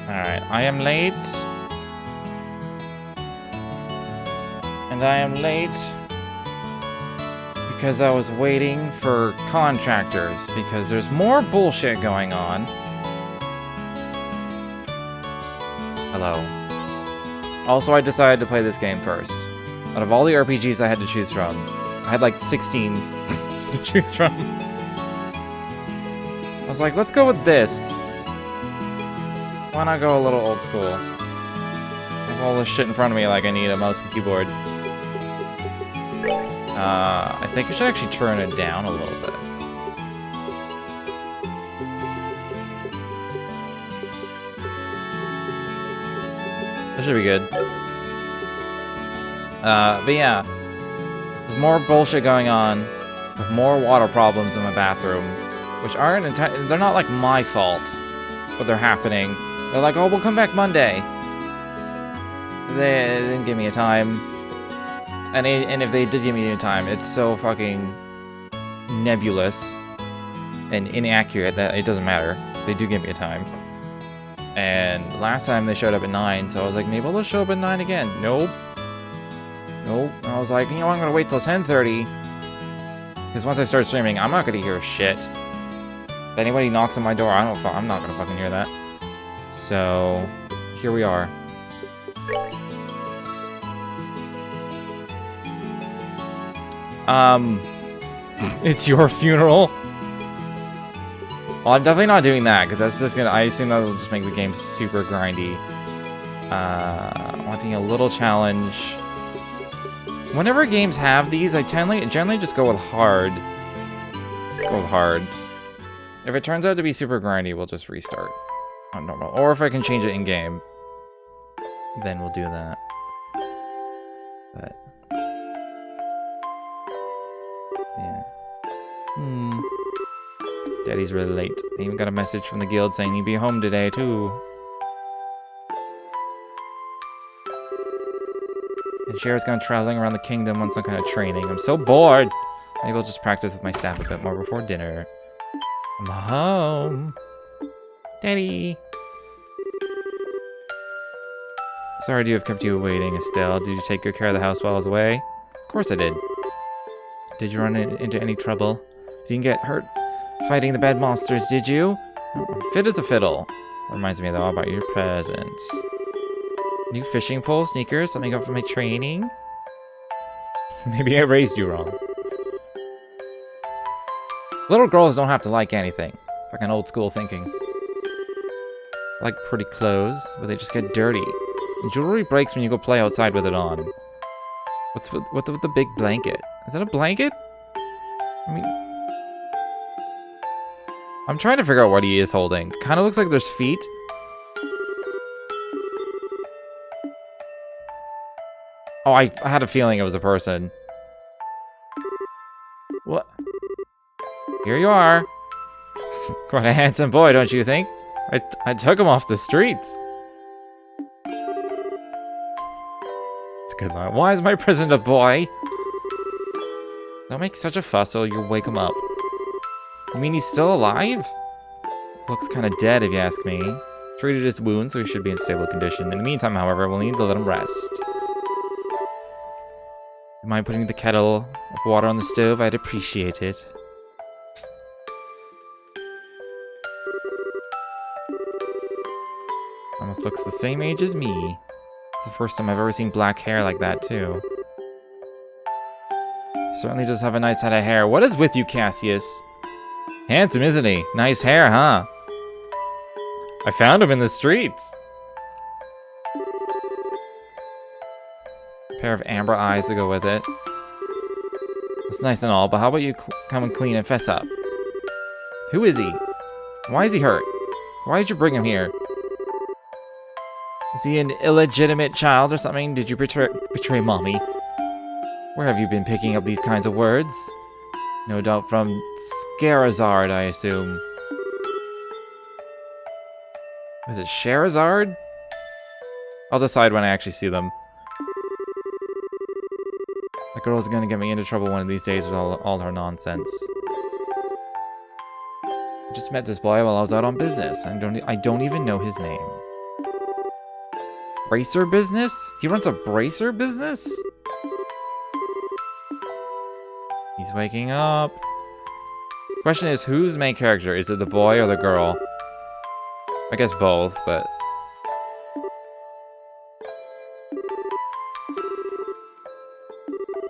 Alright, I am late. And I am late because I was waiting for contractors, because there's more bullshit going on. Hello. Also, I decided to play this game first. Out of all the RPGs I had to choose from, I had like 16 to choose from. I was like, let's go with this. Why not go a little old school? I have all this shit in front of me like I need a mouse and keyboard. I think I should actually turn it down a little bit. That should be good. But yeah. There's more bullshit going on, with more water problems in my bathroom, which aren't they're not like my fault, but they're happening. They're like, oh, we'll come back Monday. They didn't give me a time. And if they did give me a time, it's so fucking nebulous and inaccurate that it doesn't matter. They do give me a time. And last time they showed up at 9, so I was like, maybe they'll show up at 9 again. Nope. Nope. And I was like, you know, I'm gonna wait till 10:30. Because once I start streaming, I'm not gonna hear shit. If anybody knocks on my door, I'm not gonna fucking hear that. So, here we are. It's your funeral? Well, I'm definitely not doing that, because that's just gonna, I assume that will just make the game super grindy. Wanting a little challenge. Whenever games have these, I generally just go with hard. Let's go with hard. If it turns out to be super grindy, we'll just restart on normal. Or if I can change it in-game, then we'll do that. But yeah. Daddy's really late. I even got a message from the guild saying he'd be home today, too. And Cher's gone traveling around the kingdom on some kind of training. I'm so bored! Maybe I'll just practice with my staff a bit more before dinner. I'm home. Daddy! Sorry to have kept you waiting, Estelle. Did you take good care of the house while I was away? Of course I did. Did you run into any trouble? Didn't get hurt fighting the bad monsters, did you? Fit as a fiddle. That reminds me, though, about your present. New fishing pole, sneakers, something up for my training? Maybe I raised you wrong. Little girls don't have to like anything. Fucking old school thinking. I like pretty clothes, but they just get dirty. And jewelry breaks when you go play outside with it on. What's with the big blanket? Is that a blanket? I mean, I'm trying to figure out what he is holding. Kind of looks like there's feet. Oh, I had a feeling it was a person. What? Here you are. Quite a handsome boy, don't you think? I took him off the streets. It's a good line. Why is my present a boy? Don't make such a fuss or you'll wake him up. You mean he's still alive? Looks kind of dead if you ask me. Treated his wound, so he should be in stable condition. In the meantime, however, we'll need to let him rest. You mind putting the kettle of water on the stove? I'd appreciate it. Almost looks the same age as me. It's the first time I've ever seen black hair like that, too. Certainly does have a nice head of hair. What is with you, Cassius? Handsome, isn't he? Nice hair, huh? I found him in the streets. A pair of amber eyes to go with it. It's nice and all, but how about you come and clean and fess up? Who is he? Why is he hurt? Why did you bring him here? Is he an illegitimate child or something? Did you betray mommy? Where have you been picking up these kinds of words? No doubt from Scarazard, I assume. Is it Sherazard? I'll decide when I actually see them. The girl's gonna get me into trouble one of these days with all her nonsense. I just met this boy while I was out on business. I don't even know his name. Bracer business? He runs a bracer business? He's waking up. Question is, who's main character? Is it the boy or the girl? I guess both, but...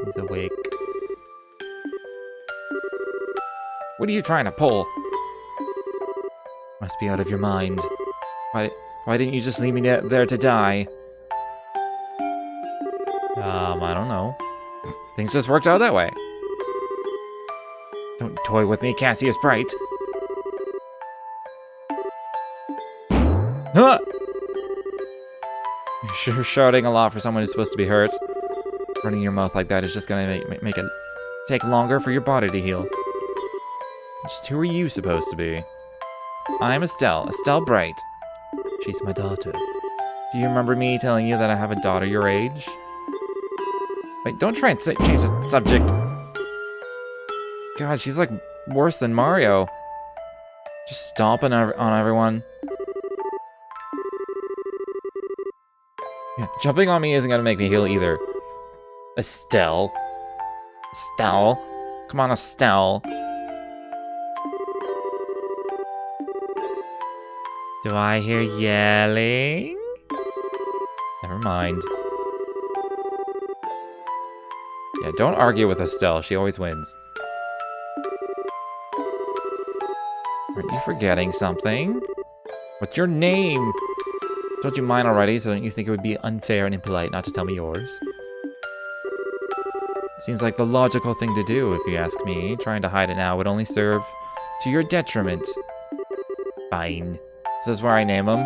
He's awake. What are you trying to pull? Must be out of your mind. Why didn't you just leave me there to die? I don't know. Things just worked out that way. Don't toy with me, Cassius Bright. Huh! You're sure shouting a lot for someone who's supposed to be hurt. Running your mouth like that is just gonna make it take longer for your body to heal. Just who are you supposed to be? I'm Estelle Bright. She's my daughter. Do you remember me telling you that I have a daughter your age? Wait, don't try and change the subject. God, she's like worse than Mario. Just stomping on everyone. Yeah, jumping on me isn't gonna make me heal either. Estelle. Come on, Estelle. Do I hear yelling? Never mind. Yeah, don't argue with Estelle. She always wins. Aren't you forgetting something? What's your name? Told you mine already, so don't you think it would be unfair and impolite not to tell me yours? Seems like the logical thing to do, if you ask me. Trying to hide it now would only serve to your detriment. Fine. This is where I name him.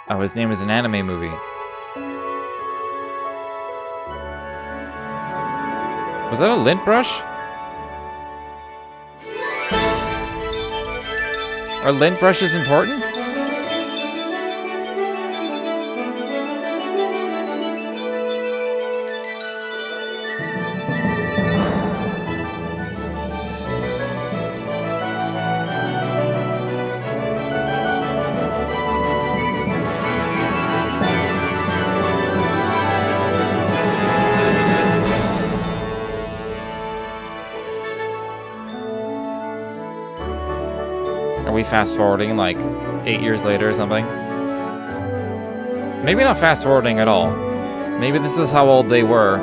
Oh, his name is an anime movie. Was that a lint brush? Are lint brushes important? Are we fast forwarding like 8 years later or something? Maybe not fast forwarding at all. Maybe this is how old they were.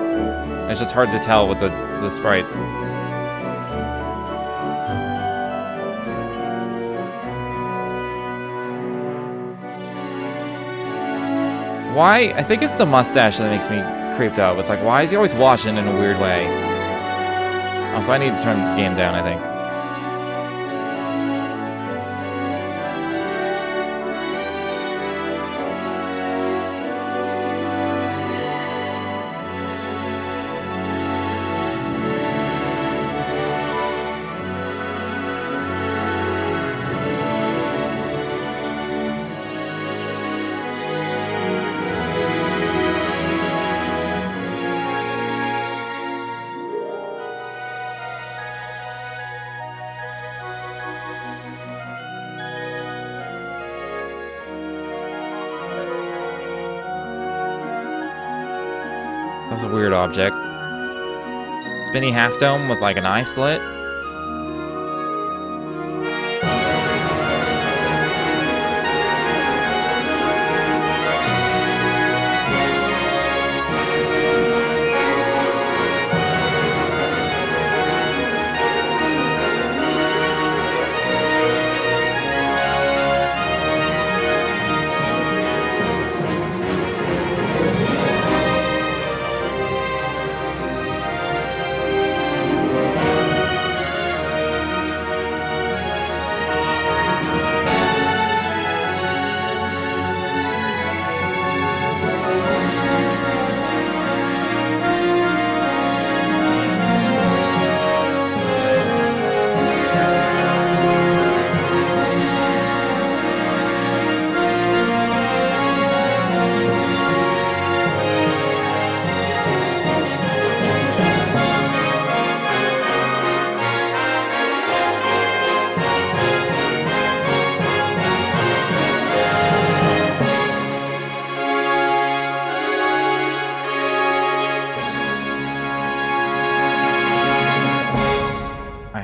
It's just hard to tell with the sprites. Why? I think it's the mustache that makes me creeped out. It's like, why is he always watching in a weird way? Also, I need to turn the game down, I think. That was a weird object. Spinny half dome with like an eye slit.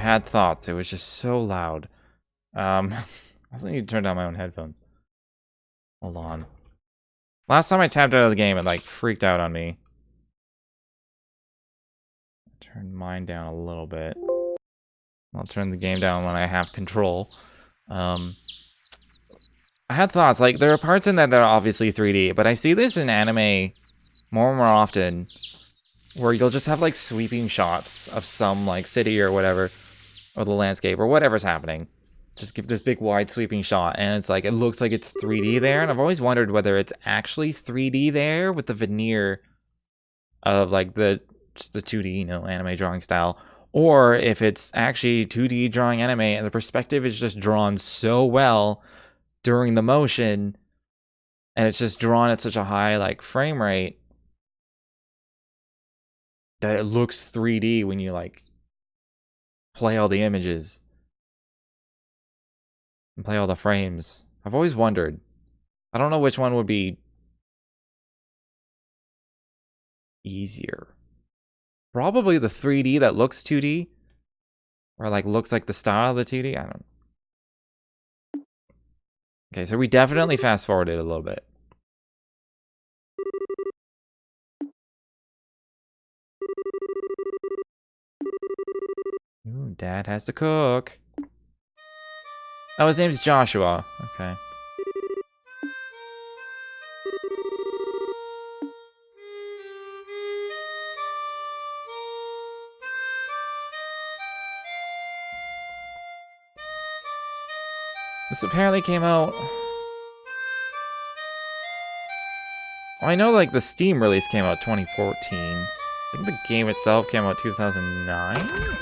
had thoughts. It was just so loud. I also need to turn down my own headphones. Hold on. Last time I tapped out of the game, it like freaked out on me. Turn mine down a little bit. I'll turn the game down when I have control. I had thoughts, like, there are parts in that that are obviously 3D, but I see this in anime more and more often, where you'll just have, like, sweeping shots of some, like, city or whatever, or the landscape, or whatever's happening. Just give this big, wide, sweeping shot, and it's like, it looks like it's 3D there, and I've always wondered whether it's actually 3D there with the veneer of, like, just the 2D, you know, anime drawing style, or if it's actually 2D drawing anime, and the perspective is just drawn so well during the motion, and it's just drawn at such a high, like, frame rate, that it looks 3D when you, like, play all the images. And play all the frames. I've always wondered. I don't know which one would be easier. Probably the 3D that looks 2D. Or like looks like the style of the 2D. I don't know. Okay, so we definitely fast forwarded a little bit. Ooh, Dad has to cook. Oh, his name's Joshua. Okay. This apparently came out... Well, I know, like, the Steam release came out 2014. I think the game itself came out 2009?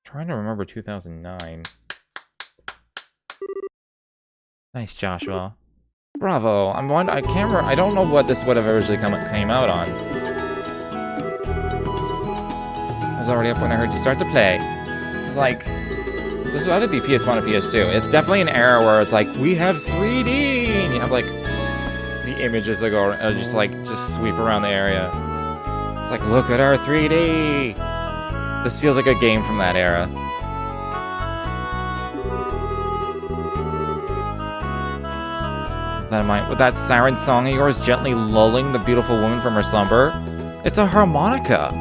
Trying to remember 2009. Nice, Joshua. Bravo. I can't remember. I don't know what this would have originally came out on. I was already up when I heard you start to play. It's like, this ought to be PS1 or PS2. It's definitely an era where it's like, we have 3D, and you have like the images that go just sweep around the area. It's like, look at our 3D. This feels like a game from that era. With that siren song of yours gently lulling the beautiful woman from her slumber. It's a harmonica.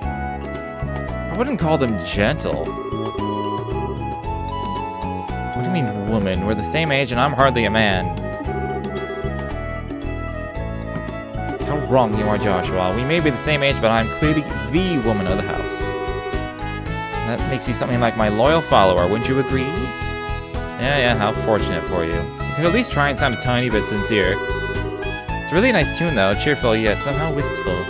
I wouldn't call them gentle. What do you mean, woman? We're the same age and I'm hardly a man. How wrong you are, Joshua. We may be the same age, but I'm clearly the woman of the house. That makes you something like my loyal follower, wouldn't you agree? Yeah, how fortunate for you. You could at least try and sound a tiny bit sincere. It's a really nice tune, though, cheerful yet somehow wistful.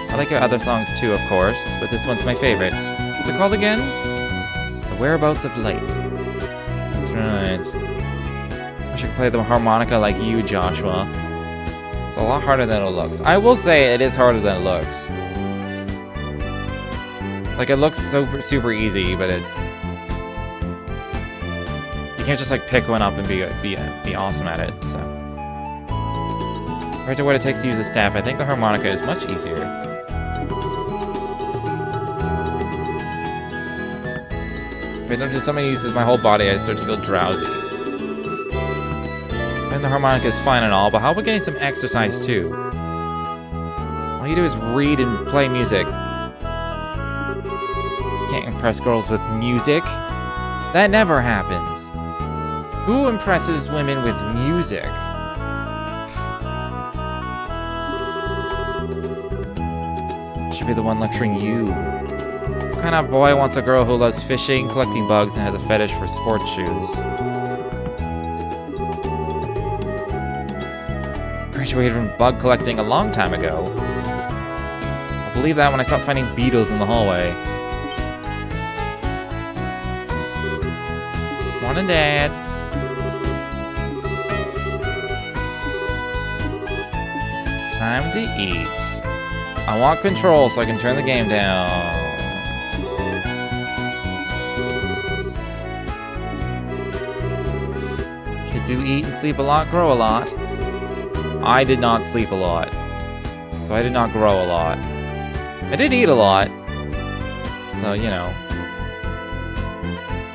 I like your other songs too, of course, but this one's my favorite. What's it called again? The Whereabouts of Light. That's right. I should play the harmonica like you, Joshua. It's a lot harder than it looks. I will say it is harder than it looks. Like, it looks super easy, but it's... You can't just, like, pick one up and be awesome at it, so... Right to what it takes to use a staff, I think the harmonica is much easier. If somebody uses my whole body, I start to feel drowsy. And the harmonica is fine and all, but how about getting some exercise too? All you do is read and play music. Can't impress girls with music. That never happens. Who impresses women with music? Should be the one lecturing you. What kind of boy wants a girl who loves fishing, collecting bugs, and has a fetish for sports shoes? Graduated from bug collecting a long time ago. I'll believe that when I stop finding beetles in the hallway. Morning, Dad. Time to eat. I want control so I can turn the game down. Kids who eat and sleep a lot grow a lot. I did not sleep a lot, so I did not grow a lot. I did eat a lot. So, you know.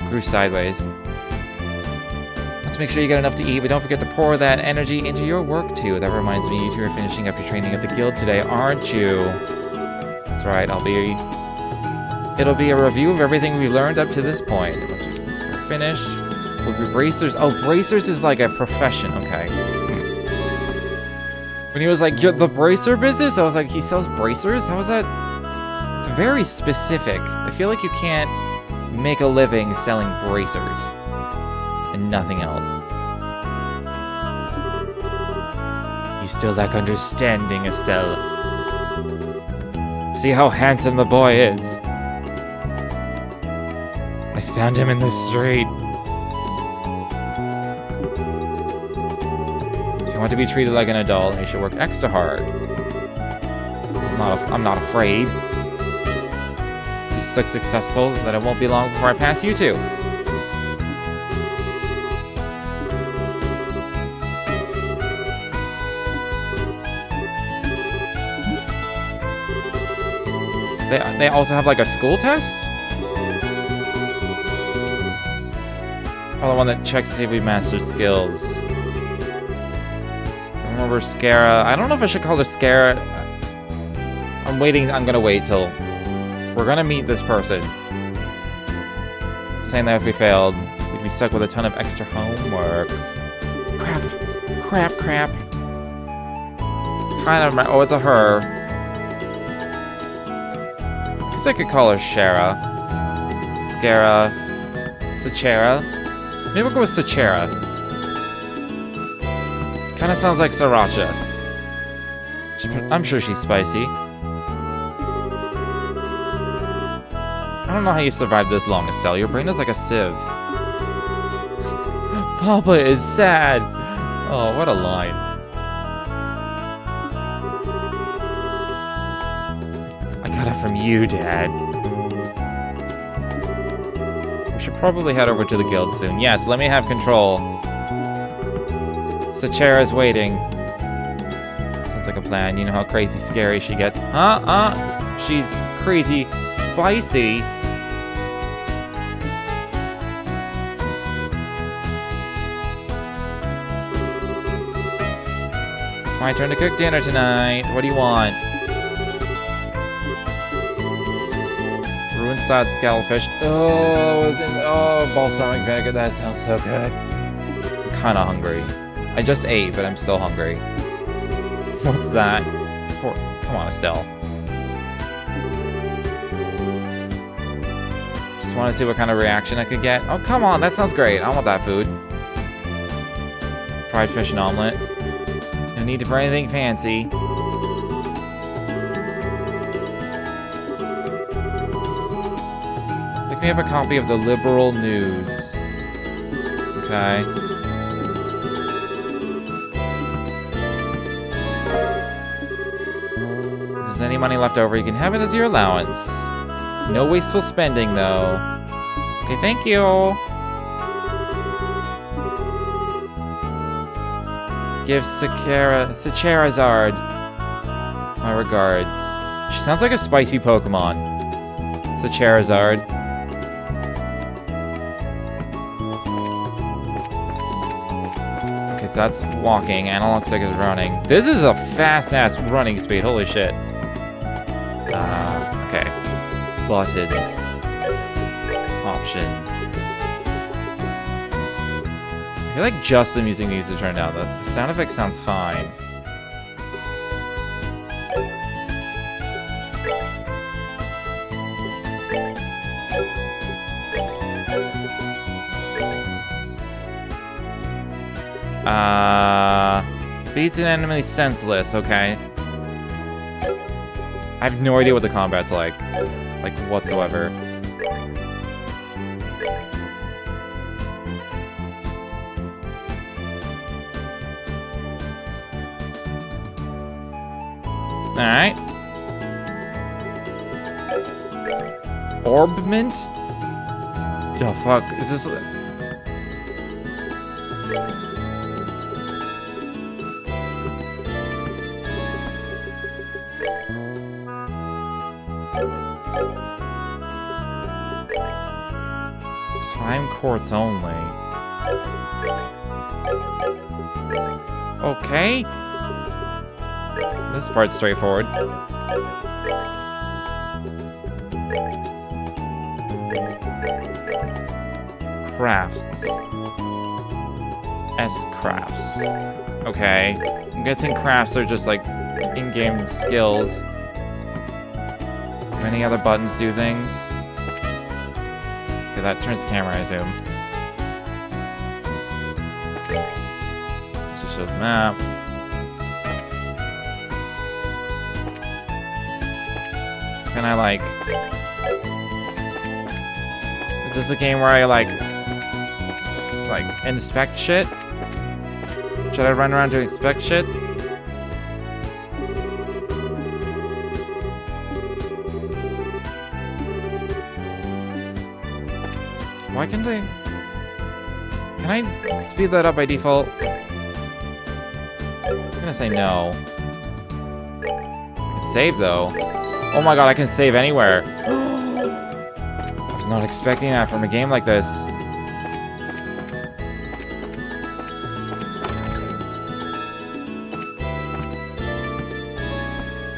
Grew sideways. Let's make sure you get enough to eat, but don't forget to pour that energy into your work, too. That reminds me, you two are finishing up your training at the guild today, aren't you? That's right, it'll be a review of everything we've learned up to this point. Once we're finished, we'll be bracers. Oh, bracers is like a profession, okay. When he was like, you're the bracer business? I was like, he sells bracers? How is that? It's very specific. I feel like you can't make a living selling bracers and nothing else. You still lack understanding, Estelle. See how handsome the boy is. I found him in the street. If you want to be treated like an adult, you should work extra hard. I'm not afraid. He's so successful that it won't be long before I pass you two. They also have like a school test? Oh, the one that checks to see if we mastered skills. I remember Scara. I don't know if I should call her Scara. I'm gonna wait till we're gonna meet this person. Saying that if we failed, we'd be stuck with a ton of extra homework. Crap. Kind of, oh, it's a her. I guess I could call her Shara. Scara. Sachera. Maybe we'll go with Sachera. Kind of sounds like Sriracha. I'm sure she's spicy. I don't know how you survived this long, Estelle. Your brain is like a sieve. Papa is sad. Oh, what a line. I got it from you, Dad. We should probably head over to the guild soon. Yes, let me have control. Sachera's waiting. Sounds like a plan. You know how crazy scary she gets. She's crazy spicy. It's my turn to cook dinner tonight. What do you want? Ruinstad scalefish. Oh, balsamic vinegar. That sounds so good. I'm kind of hungry. I just ate, but I'm still hungry. What's that? Come on, Estelle. Just want to see what kind of reaction I could get. Oh, come on. That sounds great. I want that food. Fried fish and omelet. No need for anything fancy. Pick me up a copy of the Liberal News. Okay. If there's any money left over, you can have it as your allowance. No wasteful spending, though. Okay, thank you. Give Sacherazard my regards. She sounds like a spicy Pokemon. Sacherazard. Okay, so that's walking. Analog stick is running. This is a fast-ass running speed. Holy shit. Okay. Buttons. Option. I feel like just the music needs to turn down. The sound effect sounds fine. Beats an enemy senseless, okay. I have no idea what the combat's like whatsoever. Alright. Orbment? The fuck? Is this... Climb courts only. Okay. This part's straightforward. Crafts. S crafts. Okay. I'm guessing crafts are just like in-game skills. Do any other buttons do things? Okay, that turns camera, I assume. This just shows map. Can I like... Is this a game where I like inspect shit? Should I run around to inspect shit? Why can't I... Can I speed that up by default? I'm gonna say no. I can save though. Oh my god, I can save anywhere. I was not expecting that from a game like this.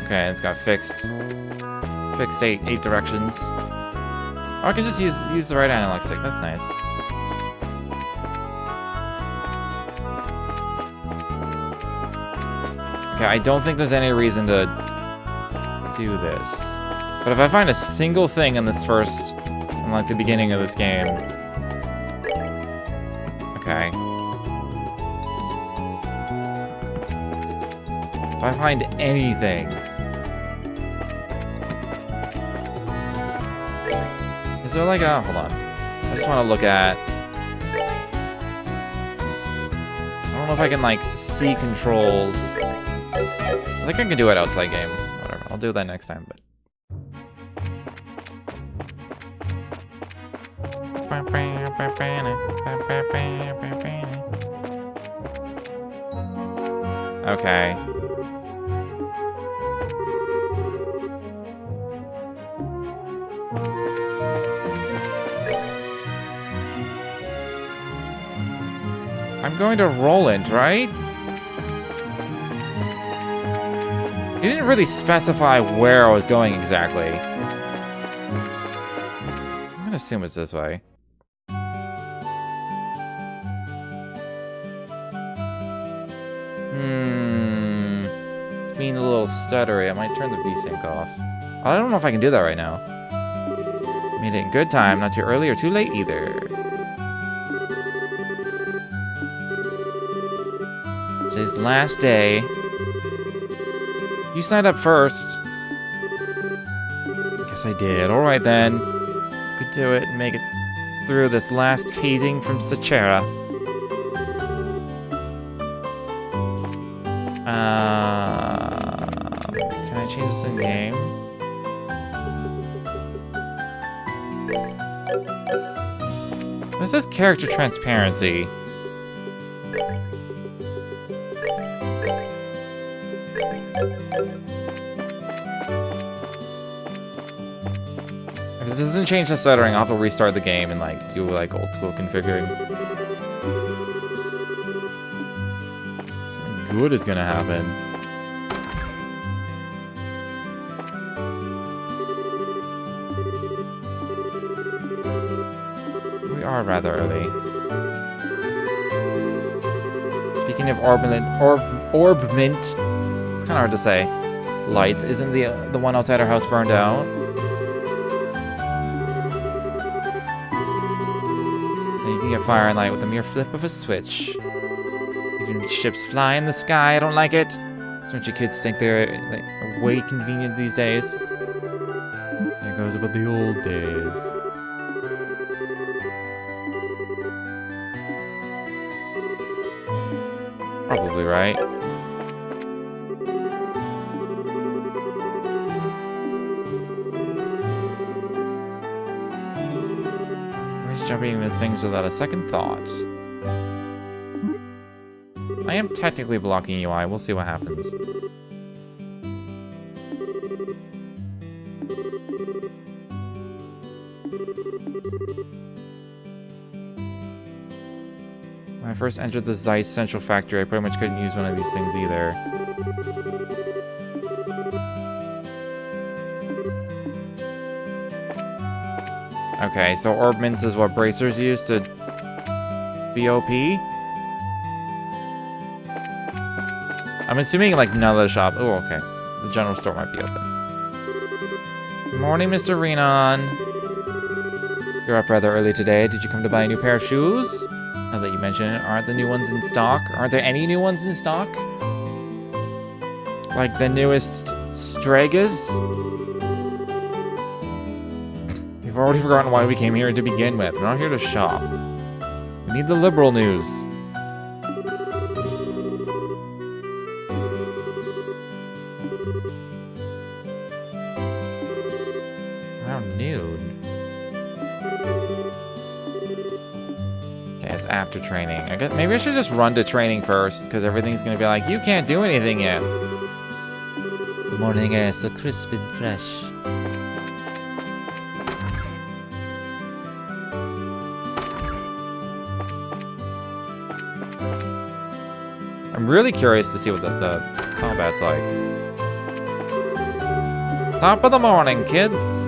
Okay, it's got fixed eight directions. Oh, I can just use the right analog stick. That's nice. Okay, I don't think there's any reason to do this. But if I find a single thing in this first, in like the beginning of this game. Okay. If I find anything. Is there like a, hold on. I just want to look at. I don't know if I can like see controls. I think I can do it outside game. Whatever, I'll do that next time, but. Okay. I'm going to Roland, right? He didn't really specify where I was going exactly. I'm gonna assume it's this way. It's being a little stuttery. I might turn the VSync off. I don't know if I can do that right now. Made it in good time, not too early or too late either. Today's last day. You signed up first. Guess I did. Alright then. Let's get to it and make it through this last hazing from Sachera. Can I change this in game? This says character transparency. If this doesn't change the stuttering, I'll have to restart the game and like do like old school configuring. Something good is gonna happen. We are rather early. Speaking of orbment, it's kind of hard to say. Lights, isn't the one outside our house burned out? And you can get fire and light with a mere flip of a switch. Even ships fly in the sky, I don't like it. Don't you kids think they're way convenient these days? There goes about the old days. Probably right. Jumping into things without a second thought. I am technically blocking UI. We'll see what happens. first entered the Zeiss Central Factory, I pretty much couldn't use one of these things either. Okay, so orb mints is what bracers use to BOP? I'm assuming like none of the shop. Oh, okay. The general store might be open. Good morning, Mr. Renan. You're up rather early today. Did you come to buy a new pair of shoes? Now that you mention it, aren't the new ones in stock? Aren't there any new ones in stock? Like the newest Stragas? We've already forgotten why we came here to begin with. We're not here to shop. We need the liberal news. Around noon. Okay, it's after training. I guess maybe I should just run to training first, because everything's gonna be like, you can't do anything yet. The morning air is so crisp and fresh. I'm really curious to see what the combat's like. Top of the morning, kids!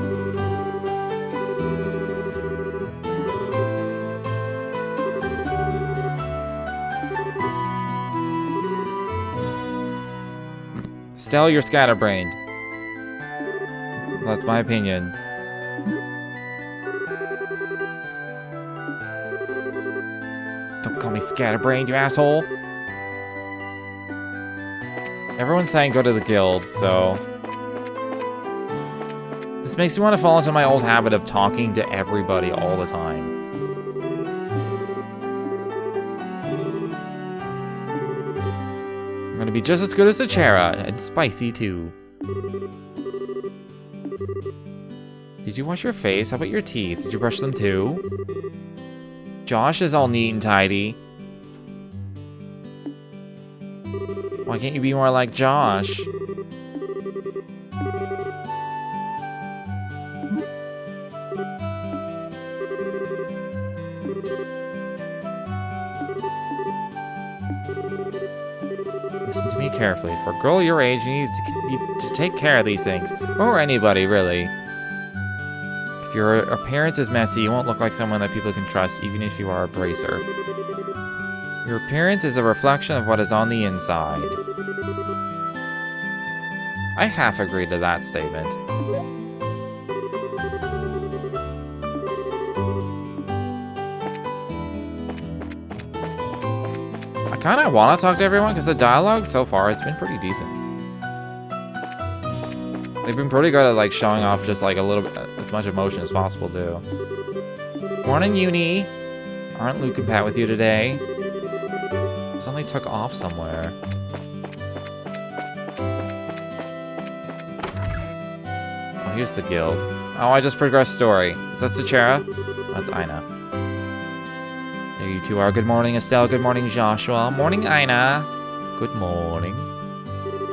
Stell, you're scatterbrained. That's my opinion. Don't call me scatterbrained, you asshole! Everyone's saying go to the guild, so... This makes me want to fall into my old habit of talking to everybody all the time. I'm gonna be just as good as Sechera, and spicy too. Did you wash your face? How about your teeth? Did you brush them too? Josh is all neat and tidy. Why can't you be more like Josh? Listen to me carefully. For a girl your age, you need to take care of these things. Or anybody, really. If your appearance is messy, you won't look like someone that people can trust, even if you are a bracer. Your appearance is a reflection of what is on the inside. I half agree to that statement. I kind of want to talk to everyone because the dialogue so far has been pretty decent. They've been pretty good at like showing off just like a little bit, as much emotion as possible too. Morning, Uni. Aren't Luke and Pat with you today? Suddenly took off somewhere. Oh, here's the guild. Oh, I just progressed story. Is that Sechera? That's Ina. There you two are. Good morning, Estelle. Good morning, Joshua. Morning, Ina. Good morning.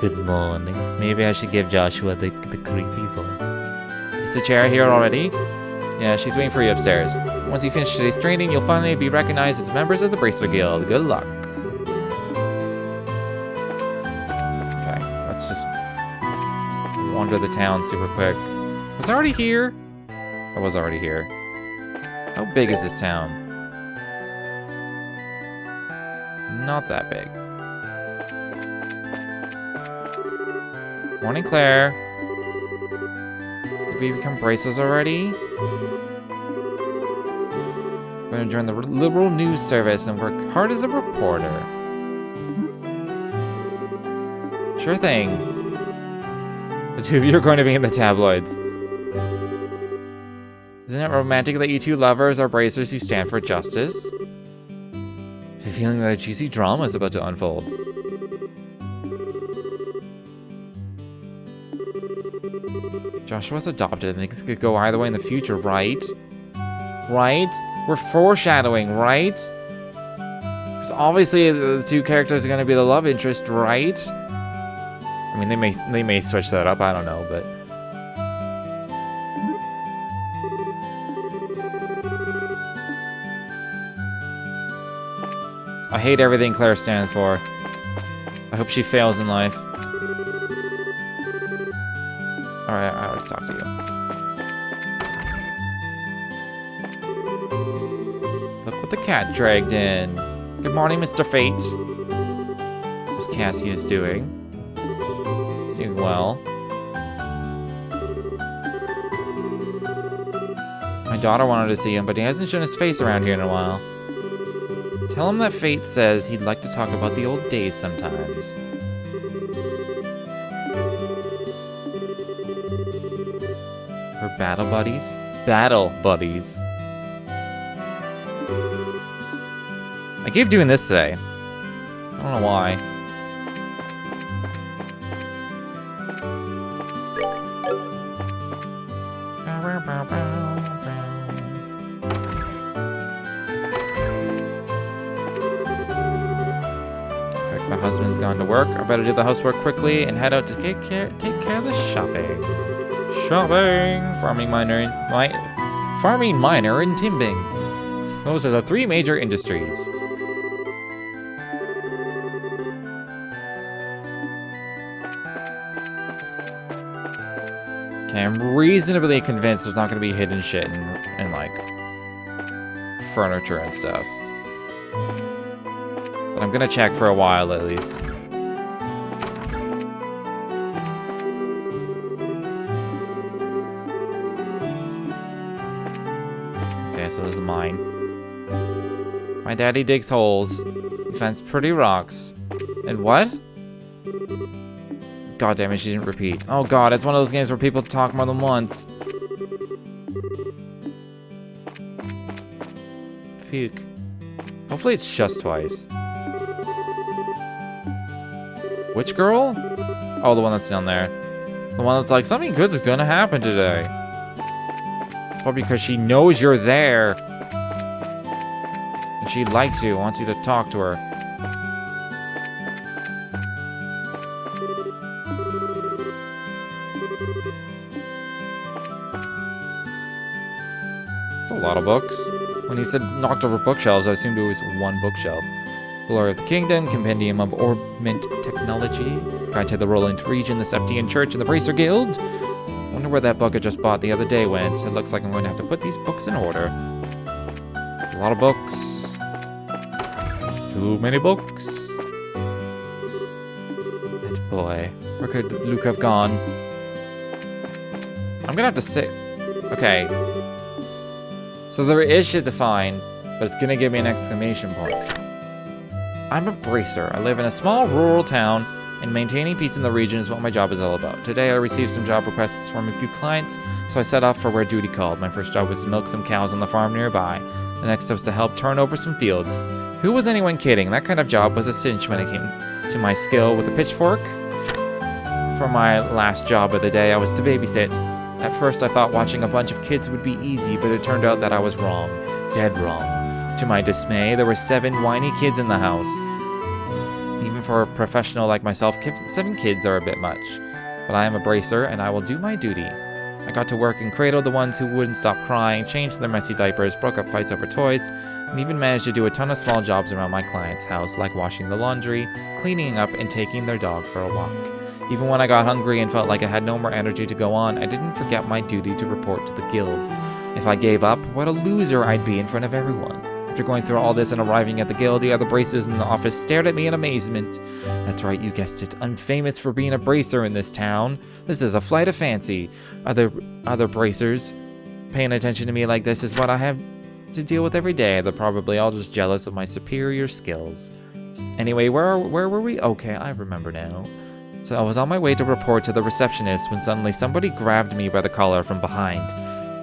Good morning. Maybe I should give Joshua the creepy voice. Is Sechera here already? Yeah, she's waiting for you upstairs. Once you finish today's training, you'll finally be recognized as members of the Bracer Guild. Good luck. Okay, let's just wander the town super quick. Was I already here? I was already here. How big is this town? Not that big. Morning, Claire. Did we become bracers already? I'm going to join the Liberal News Service and work hard as a reporter. Sure thing. The two of you are going to be in the tabloids. Isn't it romantic that you two lovers are bracers who stand for justice? I have a feeling that a juicy drama is about to unfold. Joshua's adopted, and things could go either way in the future, right? Right? We're foreshadowing, right? Because obviously the two characters are going to be the love interest, right? I mean, they may switch that up, I don't know, but... I hate everything Claire stands for. I hope she fails in life. Alright, I already talked to you. Look what the cat dragged in. Good morning, Mr. Fate. How's Cassius doing? He's doing well. My daughter wanted to see him, but he hasn't shown his face around here in a while. Tell him that Fate says he'd like to talk about the old days sometimes. Her battle buddies? Battle buddies. I keep doing this today. I don't know why. My husband's gone to work. I better do the housework quickly and head out to take care of the shopping. Shopping! Farming, minor, and timbing. Those are the three major industries. Okay, I'm reasonably convinced there's not going to be hidden shit and like furniture and stuff. But I'm gonna check for a while at least. Okay, so there's a mine. My daddy digs holes. He finds pretty rocks. And what? God damn it, she didn't repeat. Oh god, it's one of those games where people talk more than once. Fuke. Hopefully it's just twice. Which girl? Oh, the one that's down there. The one that's like, something good is gonna happen today. Probably because she knows you're there. And she likes you, wants you to talk to her. That's a lot of books. When he said knocked over bookshelves, I assumed it was one bookshelf. Glory of the Kingdom, Compendium of Ornament Technology, Guide to the Roland Region, the Septian Church, and the Bracer Guild. Wonder where that book I just bought the other day went. It looks like I'm going to have to put these books in order. That's a lot of books. Too many books. That boy. Where could Luke have gone? I'm gonna have to say... Okay. So there is shit to find, but it's gonna give me an exclamation point. I'm a bracer. I live in a small rural town, and maintaining peace in the region is what my job is all about. Today I received some job requests from a few clients, so I set off for where duty called. My first job was to milk some cows on the farm nearby. The next was to help turn over some fields. Who was anyone kidding? That kind of job was a cinch when it came to my skill with a pitchfork. For my last job of the day, I was to babysit. At first I thought watching a bunch of kids would be easy, but it turned out that I was wrong. Dead wrong. To my dismay, there were 7 whiny kids in the house. Even for a professional like myself, 7 kids are a bit much. But I am a bracer, and I will do my duty. I got to work and cradled the ones who wouldn't stop crying, changed their messy diapers, broke up fights over toys, and even managed to do a ton of small jobs around my client's house, like washing the laundry, cleaning up, and taking their dog for a walk. Even when I got hungry and felt like I had no more energy to go on, I didn't forget my duty to report to the guild. If I gave up, what a loser I'd be in front of everyone. After going through all this and arriving at the guild, the other bracers in the office stared at me in amazement. That's right, you guessed it. I'm famous for being a bracer in this town. This is a flight of fancy. Other bracers paying attention to me like this is what I have to deal with every day. They're probably all just jealous of my superior skills. Anyway, where were we? Okay, I remember now. So I was on my way to report to the receptionist when suddenly somebody grabbed me by the collar from behind.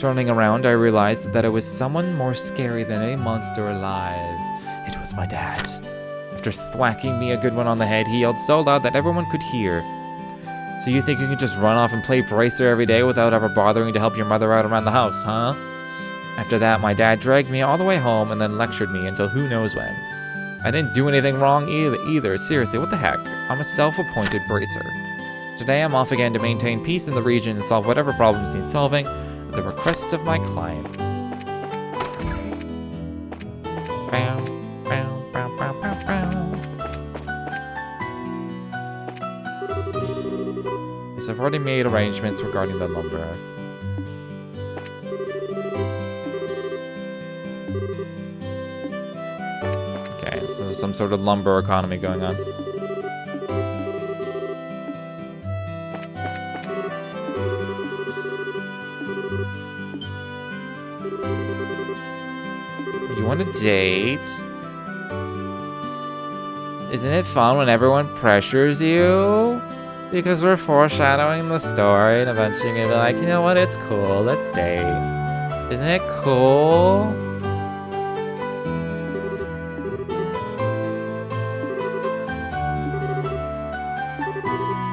Turning around, I realized that it was someone more scary than any monster alive. It was my dad. After thwacking me a good one on the head, he yelled so loud that everyone could hear. So you think you can just run off and play bracer every day without ever bothering to help your mother out around the house, huh? After that, my dad dragged me all the way home and then lectured me until who knows when. I didn't do anything wrong either. Seriously, what the heck? I'm a self-appointed bracer. Today I'm off again to maintain peace in the region and solve whatever problems need solving at the request of my clients. So I've already made arrangements regarding the lumber. Okay, so there's some sort of lumber economy going on. You want a date? Isn't it fun when everyone pressures you? Because we're foreshadowing the story and eventually you're gonna be like, you know what, it's cool, let's date. Isn't it cool?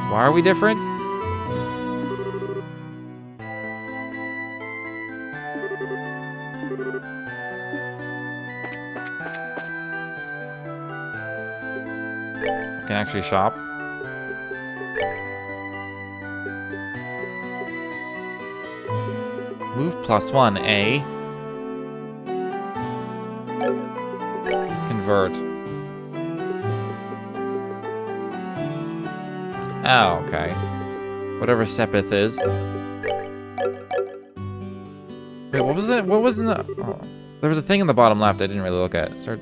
Why are we different? Can actually shop. Move +1, eh? Let's convert. Oh, okay. Whatever Sepith is. Wait, what was it? What was in the... Oh. There was a thing in the bottom left I didn't really look at. Start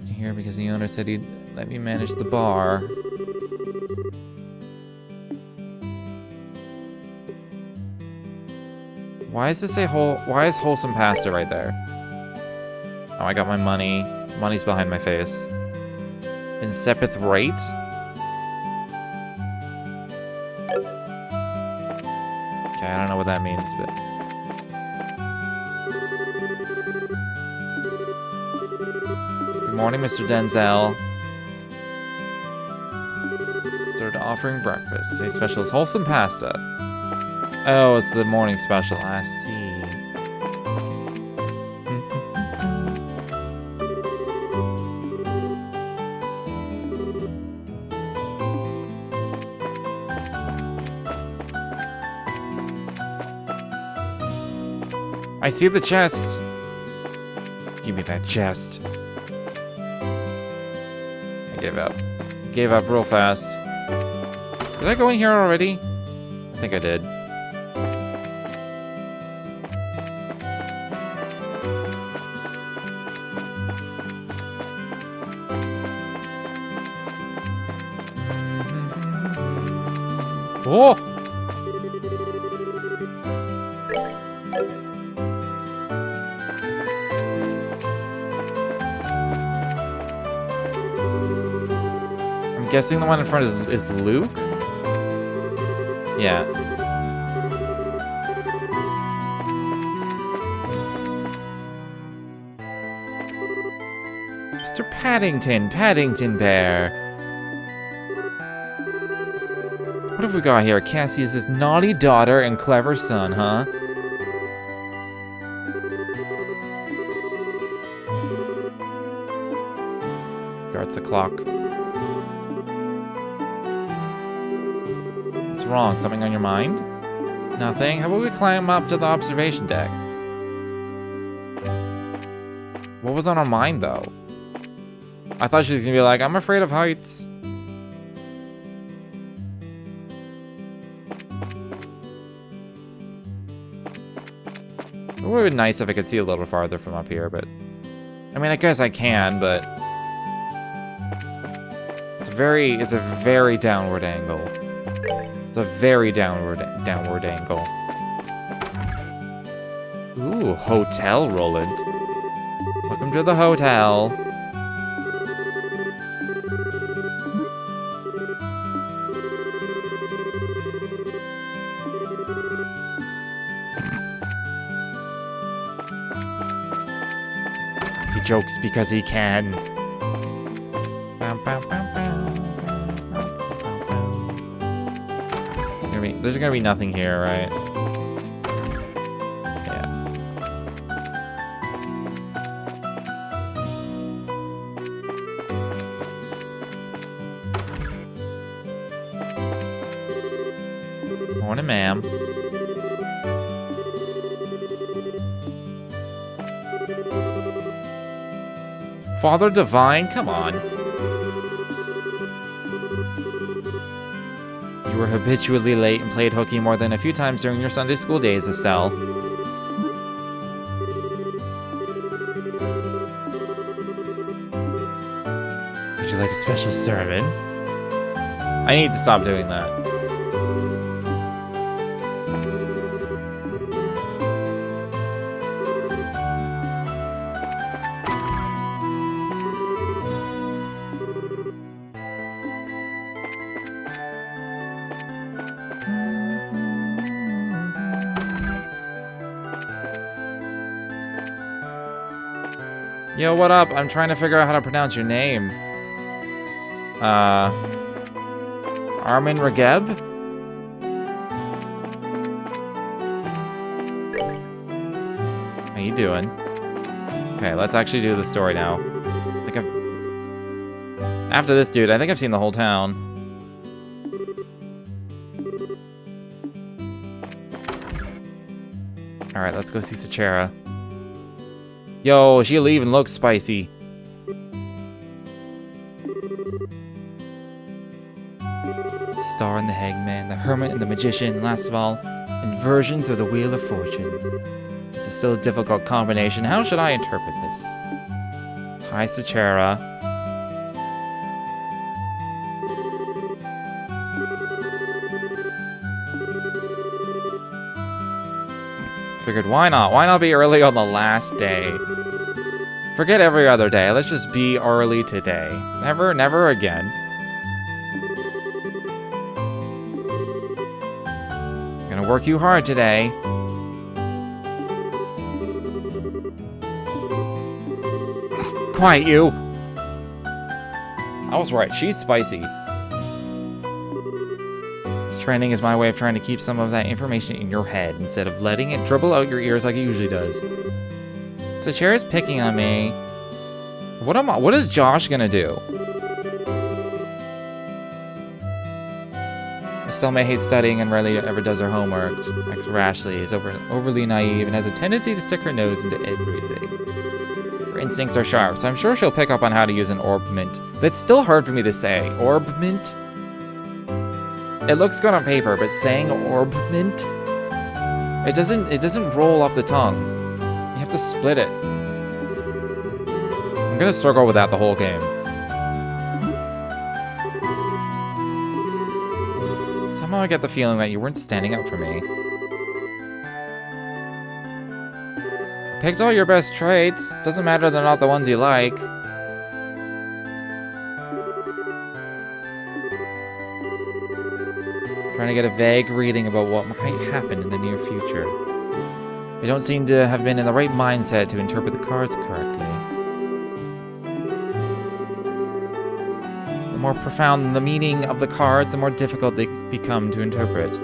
here because the owner said he'd let me manage the bar. Why is this why is wholesome pasta right there? Oh, I got my money. Money's behind my face. In Sepith rate? Okay, I don't know what that means, but... Good morning, Mr. Denzel. Started offering breakfast. Today's special is wholesome pasta. Oh, it's the morning special. I see. I see the chest. Give me that chest. I gave up. Gave up real fast. Did I go in here already? I think I did. Oh! I'm guessing the one in front is Luke? Yeah. Mr. Paddington, Paddington Bear. What have we got here? Cassie is his naughty daughter and clever son, huh? Starts the clock. What's wrong? Something on your mind? Nothing? How about we climb up to the observation deck? What was on her mind, though? I thought she was gonna be like, I'm afraid of heights. It would have been nice if I could see a little farther from up here, but... I mean, I guess I can, but... It's a very downward angle. It's a very downward angle. Ooh, Hotel Roland. Welcome to the hotel. He jokes because he can. There's gonna be nothing here, right? Yeah. Morning, ma'am. Father Divine? Come on. You were habitually late and played hooky more than a few times during your Sunday school days, Estelle. Would you like a special sermon? I need to stop doing that. Yo, what up? I'm trying to figure out how to pronounce your name. Armin Regeb? How you doing? Okay, let's actually do the story now. After this dude, I think I've seen the whole town. Alright, let's go see Sachera. Yo, she even looks spicy. Star and the Hangman, the Hermit and the Magician, and last of all, inversions of the Wheel of Fortune. This is still a difficult combination. How should I interpret this? Hi, Sachera. Figured, why not? Why not be early on the last day? Forget every other day. Let's just be early today. Never, never again. I'm gonna work you hard today. Quiet, you! I was right. She's spicy. Training is my way of trying to keep some of that information in your head instead of letting it dribble out your ears like it usually does. So Cher's picking on me. What is Josh gonna do? Estelle may hate studying and rarely ever does her homework. Acts rashly, is overly naive, and has a tendency to stick her nose into everything. Her instincts are sharp, so I'm sure she'll pick up on how to use an orb mint. That's still hard for me to say. Orb mint? It looks good on paper, but saying orb mint, it doesn't roll off the tongue. You have to split it. I'm gonna struggle with that the whole game. Somehow I get the feeling that you weren't standing up for me. Picked all your best traits. Doesn't matter they're not the ones you like. Trying to get a vague reading about what might happen in the near future. I don't seem to have been in the right mindset to interpret the cards correctly. The more profound the meaning of the cards, the more difficult they become to interpret.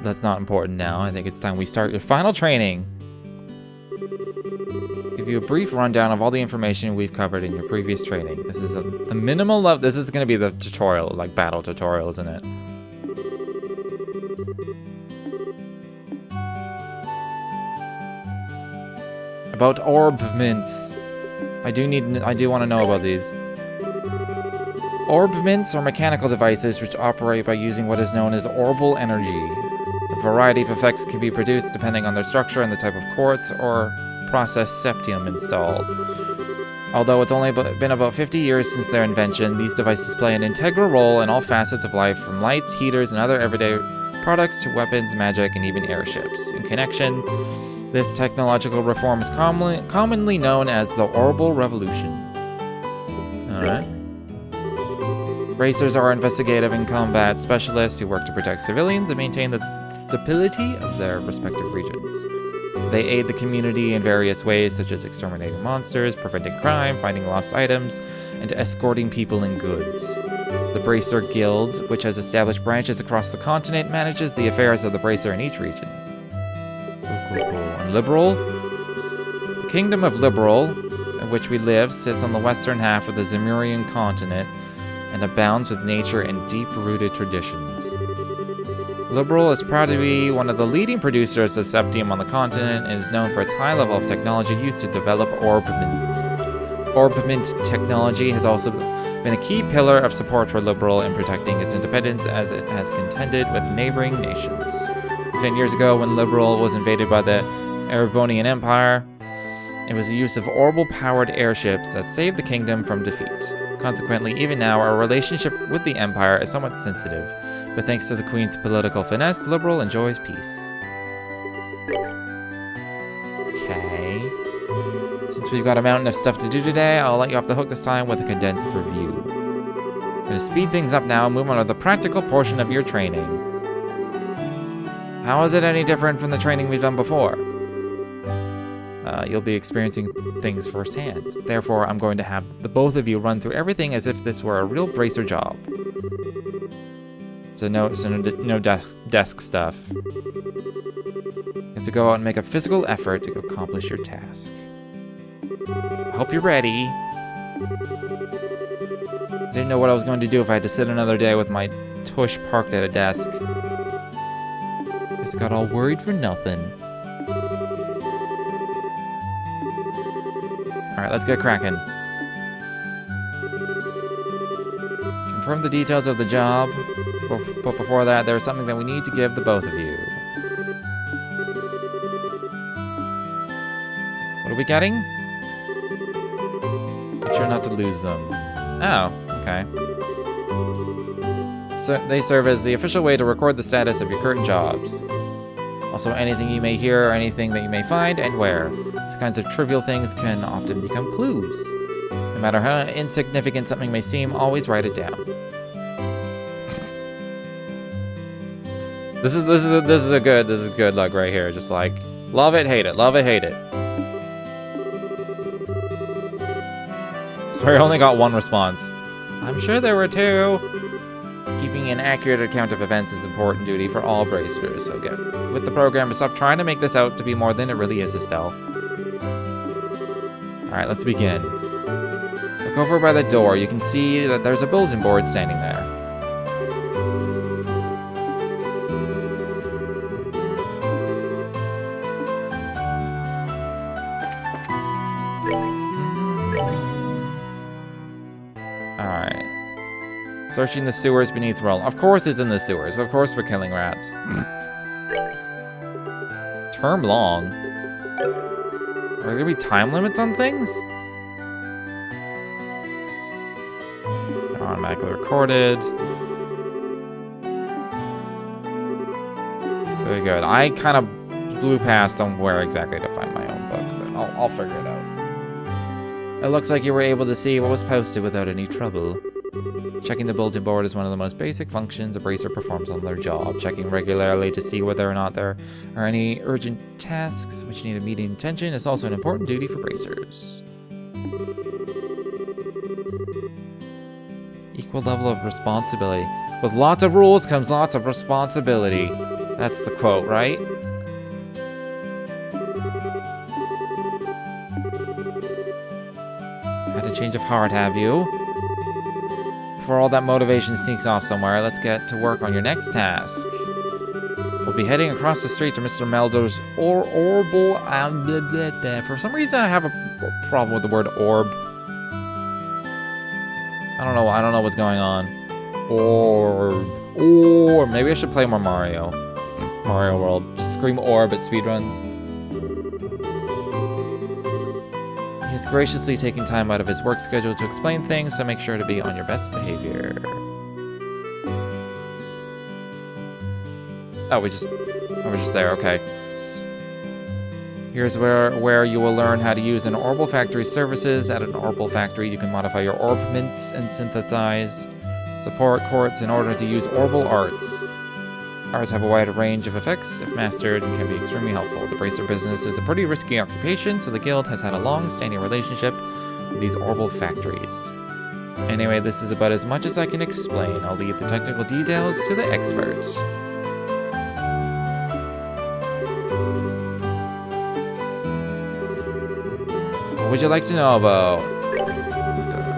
That's not important now. I think it's time we start your final training. Give you a brief rundown of all the information we've covered in your previous training. This is the minimal level. This is going to be the tutorial, like battle tutorial, isn't it? About orb mints. I do want to know about these. Orb mints are mechanical devices which operate by using what is known as orbal energy. A variety of effects can be produced depending on their structure and the type of quartz or processed septium installed. Although it's only been about 50 years since their invention, these devices play an integral role in all facets of life, from lights, heaters, and other everyday products to weapons, magic, and even airships. In connection, this technological reform is commonly known as the Orbal Revolution. Alright. Bracers are investigative and combat specialists who work to protect civilians and maintain the stability of their respective regions. They aid the community in various ways, such as exterminating monsters, preventing crime, finding lost items, and escorting people and goods. The Bracer Guild, which has established branches across the continent, manages the affairs of the Bracer in each region. And Liberal? The Kingdom of Liberal, in which we live, sits on the western half of the Zemurian continent and abounds with nature and deep-rooted traditions. Liberal is proud to be one of the leading producers of septium on the continent and is known for its high level of technology used to develop orb mints. Orb mint technology has also been a key pillar of support for Liberal in protecting its independence as it has contended with neighboring nations. 10 years ago, when Liberal was invaded by the Erebonian Empire, it was the use of orbital-powered airships that saved the kingdom from defeat. Consequently, even now, our relationship with the Empire is somewhat sensitive, but thanks to the Queen's political finesse, Liberal enjoys peace. Okay. Since we've got a mountain of stuff to do today, I'll let you off the hook this time with a condensed review. I'm going to speed things up now and move on to the practical portion of your training. How is it any different from the training we've done before? You'll be experiencing things firsthand. Therefore, I'm going to have the both of you run through everything as if this were a real bracer job. So no desk stuff. You have to go out and make a physical effort to accomplish your task. I hope you're ready. Didn't know what I was going to do if I had to sit another day with my tush parked at a desk. Guess I got all worried for nothing. Alright, let's get cracking. Confirm the details of the job, but before that, there's something that we need to give the both of you. What are we getting? Make sure not to lose them. Oh, okay. So they serve as the official way to record the status of your current jobs. Also, anything you may hear or anything that you may find and where. These kinds of trivial things can often become clues. No matter how insignificant something may seem, always write it down. This is good luck right here. Just like love it, hate it, love it, hate it. Sorry, I only got one response. I'm sure there were two. Keeping an accurate account of events is important duty for all bracers, so get with the program and stop trying to make this out to be more than it really is, Estelle. Alright, let's begin. Look over by the door. You can see that there's a bulletin board standing there. Alright. Searching the sewers beneath Rome. Of course it's in the sewers. Of course we're killing rats. Term long. Are there gonna be time limits on things? Automatically recorded. Very good. I kind of blew past on where exactly to find my own book, but I'll figure it out. It looks like you were able to see what was posted without any trouble. Checking the bulletin board is one of the most basic functions a bracer performs on their job. Checking regularly to see whether or not there are any urgent tasks which need immediate attention is also an important duty for bracers. Equal level of responsibility. With lots of rules comes lots of responsibility. That's the quote, right? Had a change of heart, have you? Before all that motivation sneaks off somewhere, let's get to work on your next task. We'll be heading across the street to Mr. Meldo's orbital. For some reason, I have a problem with the word orb. I don't know what's going on. Or maybe I should play more Mario World. Just scream orb at speedruns. He's graciously taking time out of his work schedule to explain things, so make sure to be on your best behavior. Oh, we're just there, okay. Here's where you will learn how to use an Orbital Factory's services. At an Orbital Factory, you can modify your orbments and synthesize support quartz in order to use Orbital arts. Ours have a wide range of effects. If mastered, and can be extremely helpful. The bracer business is a pretty risky occupation, so the guild has had a long-standing relationship with these Orbital factories. Anyway, this is about as much as I can explain. I'll leave the technical details to the experts. What would you like to know about?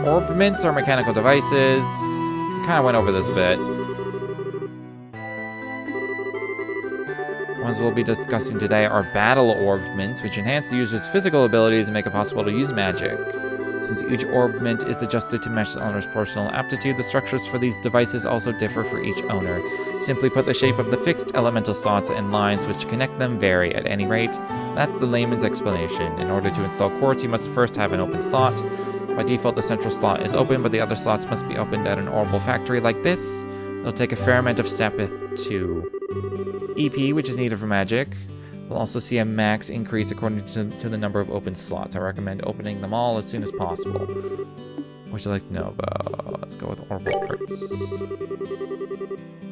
Orbments are mechanical devices. We kind of went over this a bit. Ones we'll be discussing today are battle orbments, which enhance the user's physical abilities and make it possible to use magic. Since each orbment is adjusted to match the owner's personal aptitude, the structures for these devices also differ for each owner. Simply put, the shape of the fixed elemental slots and lines which connect them vary. At any rate, that's the layman's explanation. In order to install quartz, you must first have an open slot. By default, the central slot is open, but the other slots must be opened at an orbital factory like this. It'll take a fair amount of sapith to EP, which is needed for magic. We'll also see a max increase according to the number of open slots. I recommend opening them all as soon as possible. What would you like to know about? Let's go with orbital parts.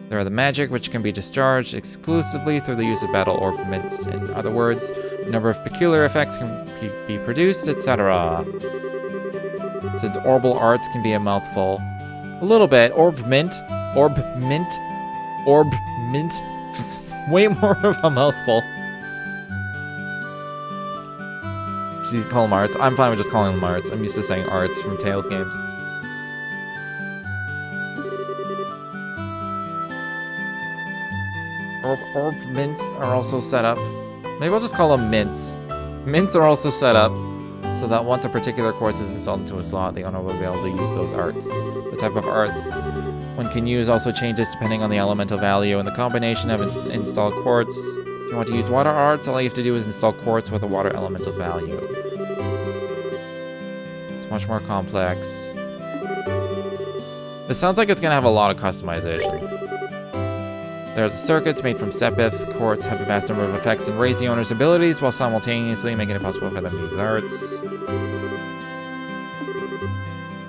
There are the magic, which can be discharged exclusively through the use of battle orbments. In other words, a number of peculiar effects can be produced, etc. Since orbital arts can be a mouthful. A little bit. Orbment. Way more of a mouthful. She's call them arts. I'm fine with just calling them arts. I'm used to saying arts from Tales games. Orb mints are also set up. Maybe I'll just call them mints. Mints are also set up so that once a particular quartz is installed into a slot, the owner will be able to use those arts. The type of arts one can use also changes depending on the elemental value and the combination of installed quartz. If you want to use water arts, all you have to do is install quartz with a water elemental value. It's much more complex. It sounds like it's going to have a lot of customization. There are the circuits made from sepith. Quartz have a vast number of effects and raise the owner's abilities while simultaneously making it possible for them to use arts.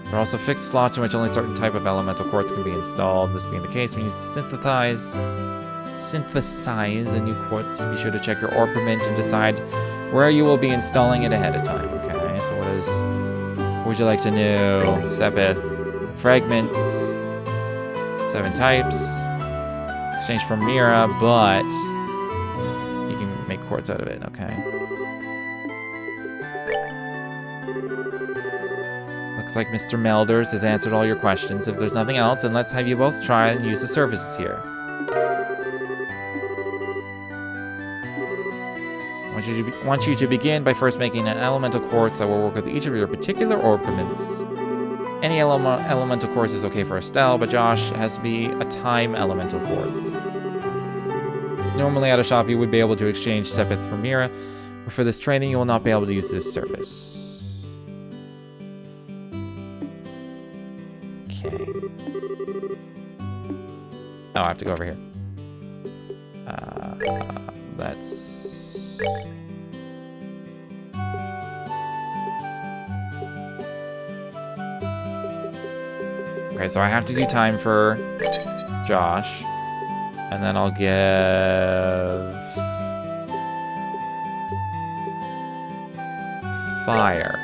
There are also fixed slots in which only certain type of elemental quartz can be installed. This being the case, when you synthesize a new quartz, be sure to check your orbment and decide where you will be installing it ahead of time. Okay, so what would you like to know? Sepith, fragments, 7 types, exchange for Mira, but you can make quartz out of it. Okay. Looks like Mr. Melders has answered all your questions. If there's nothing else, then let's have you both try and use the services here. I want you to begin by first making an elemental quartz that will work with each of your particular orbments. Any elemental quartz is okay for Estelle, but Josh has to be a time elemental quartz. Normally at a shop you would be able to exchange Sepith for Mira, but for this training you will not be able to use this service. Okay. Oh, I have to go over here. That's... Okay, so I have to do time for Josh, and then I'll give fire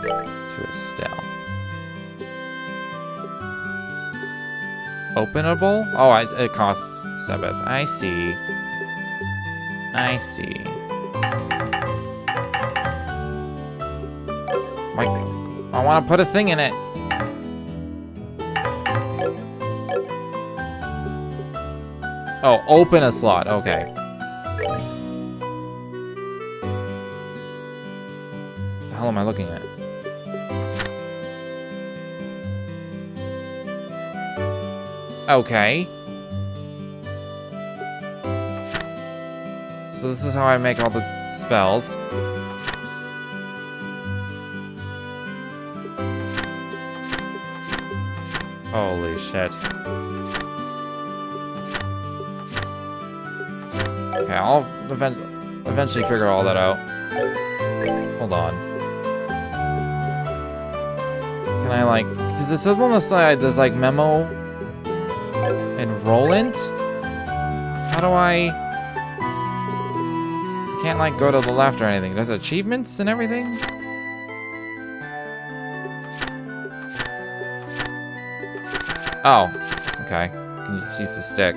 to Estelle. Openable? Oh, it costs 7. I see. I see. I want to put a thing in it. Oh, open a slot. Okay. What the hell am I looking at? Okay. So this is how I make all the spells. Holy shit. Okay, I'll eventually figure all that out. Hold on. Can I, like... Because it says on the side, there's, like, Memo and Roland? How do I... Can't, like, go to the left or anything. There's achievements and everything? Oh, okay. Can you just use the stick?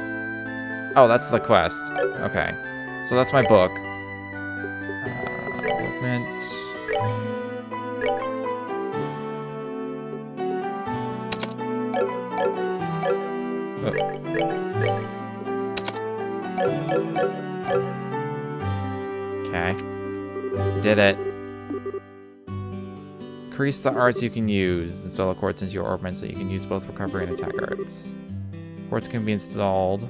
Oh, that's the quest. Okay. So that's my book. Movement. Oh. Okay. Did it. Increase the arts you can use. Install a quartz into your orbments that you can use both recovery and attack arts. Quartz can be installed.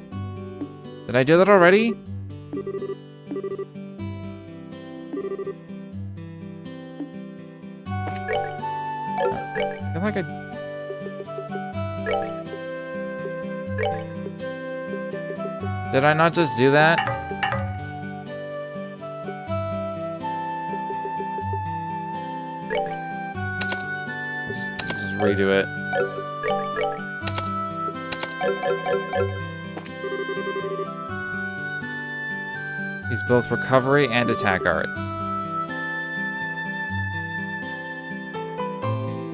Did I do that already? I feel like I... Did I not just do that? Let's just redo it. Use both recovery and attack arts.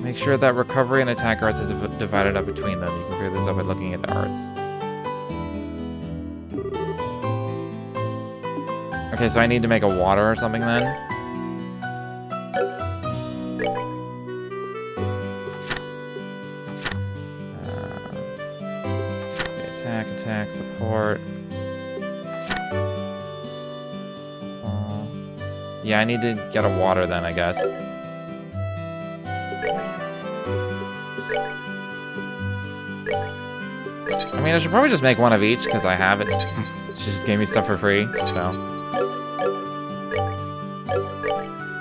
Make sure that recovery and attack arts is divided up between them. You can figure this out by looking at the arts. Okay, so I need to make a water or something then. Attack, support. Yeah, I need to get a water then, I guess. I mean, I should probably just make one of each, because I have it. She just gave me stuff for free, so.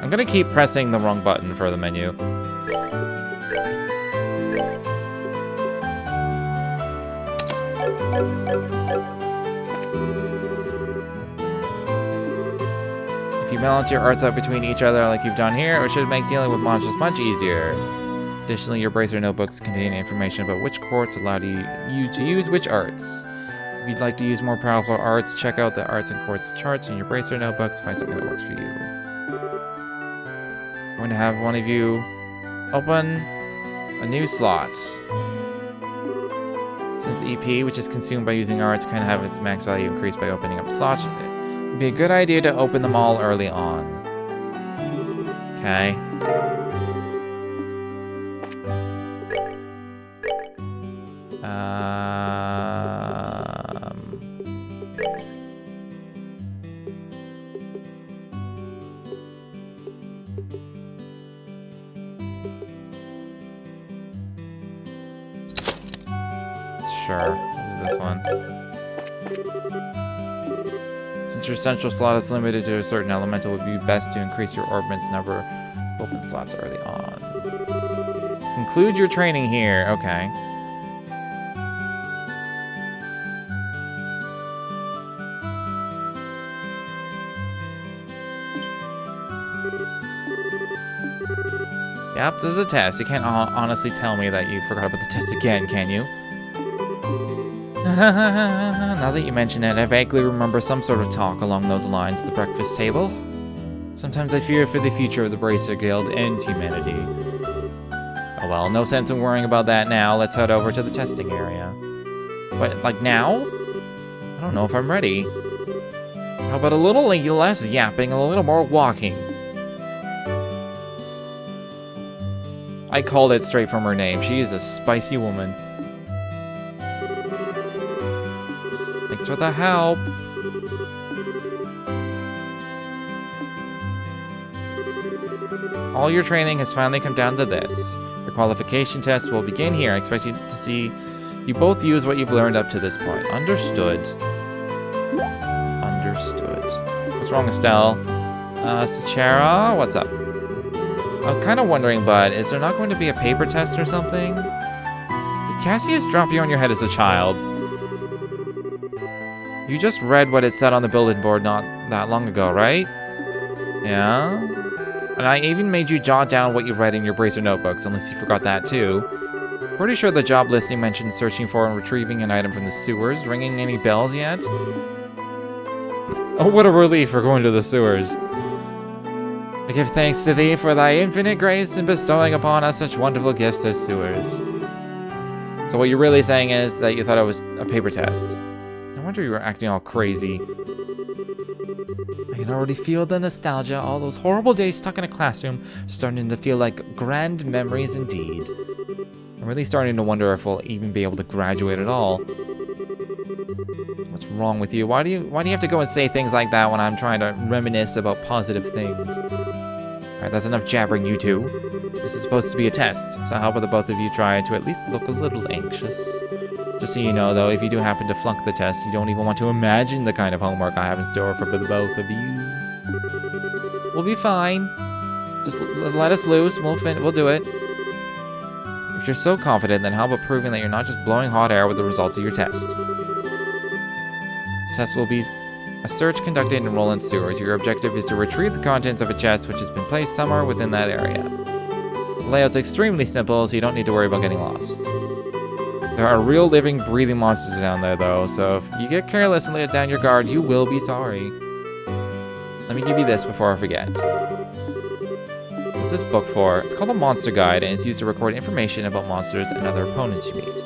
I'm gonna keep pressing the wrong button for the menu. If you balance your arts out between each other like you've done here, it should make dealing with monsters much easier. Additionally, your bracer notebooks contain information about which quartz allowed you to use which arts. If you'd like to use more powerful arts, check out the arts and quartz charts in your bracer notebooks to find something that works for you. I'm going to have one of you open a new slot. Since EP, which is consumed by using arts, can have its max value increased by opening up slots, it would be a good idea to open them all early on. Okay. Sure, I'll do this one. Since your central slot is limited to a certain element, it would be best to increase your orbment's number of open slots early on. Let's conclude your training here. Okay. Yep, there's a test. You can't honestly tell me that you forgot about the test again, can you? Now that you mention it, I vaguely remember some sort of talk along those lines at the breakfast table. Sometimes I fear for the future of the Bracer Guild and humanity. Oh well, no sense in worrying about that now. Let's head over to the testing area. What, like now? I don't know if I'm ready. How about a little less yapping, a little more walking? I called it straight from her name. She is a spicy woman. Thanks for the help. All your training has finally come down to this. Your qualification test will begin here. I expect you to see you both use what you've learned up to this point. Understood. Understood. What's wrong, Estelle? Sachara, what's up? I was kind of wondering, bud, is there not going to be a paper test or something? Did Cassius drop you on your head as a child? You just read what it said on the bulletin board not that long ago, right? Yeah? And I even made you jot down what you read in your Bracer notebooks, unless you forgot that too. Pretty sure the job listing mentioned searching for and retrieving an item from the sewers. Ringing any bells yet? Oh, what a relief we're going to the sewers. I give thanks to thee for thy infinite grace in bestowing upon us such wonderful gifts as sewers. So what you're really saying is that you thought it was a paper test. No wonder you were acting all crazy. I can already feel the nostalgia. All those horrible days stuck in a classroom are starting to feel like grand memories indeed. I'm really starting to wonder if we'll even be able to graduate at all. What's wrong with you? Why do you have to go and say things like that when I'm trying to reminisce about positive things? Alright, that's enough jabbering, you two. This is supposed to be a test, so how about the both of you try to at least look a little anxious? Just so you know, though, if you do happen to flunk the test, you don't even want to imagine the kind of homework I have in store for the both of you. We'll be fine. Just let us loose. We'll do it. If you're so confident, then how about proving that you're not just blowing hot air with the results of your test? This test will be a search conducted in Roland sewers. Your objective is to retrieve the contents of a chest which has been placed somewhere within that area. The layout's extremely simple, so you don't need to worry about getting lost. There are real living, breathing monsters down there, though, so if you get careless and let down your guard, you will be sorry. Let me give you this before I forget. What's this book for? It's called a Monster Guide, and it's used to record information about monsters and other opponents you meet.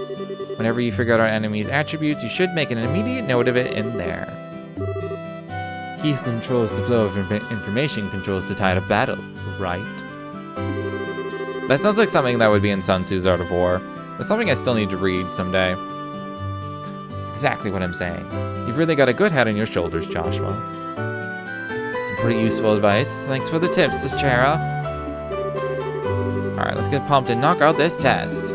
Whenever you figure out our enemy's attributes, you should make an immediate note of it in there. He who controls the flow of information controls the tide of battle, right? That sounds like something that would be in Sun Tzu's Art of War. That's something I still need to read someday. Exactly what I'm saying. You've really got a good head on your shoulders, Joshua. Some pretty useful advice. Thanks for the tips, Chara. Alright, let's get pumped and knock out this test.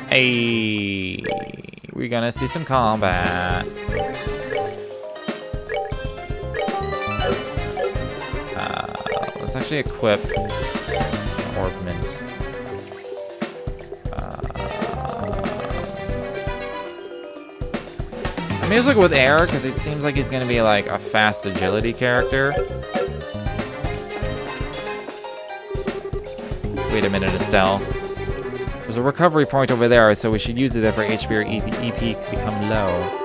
Hey, we're gonna see some combat. Let's actually equip Orpiment. I may as well go with air because it seems like he's gonna be like a fast agility character. Wait a minute, Estelle. There's a recovery point over there, so we should use it if our HP or EP become low.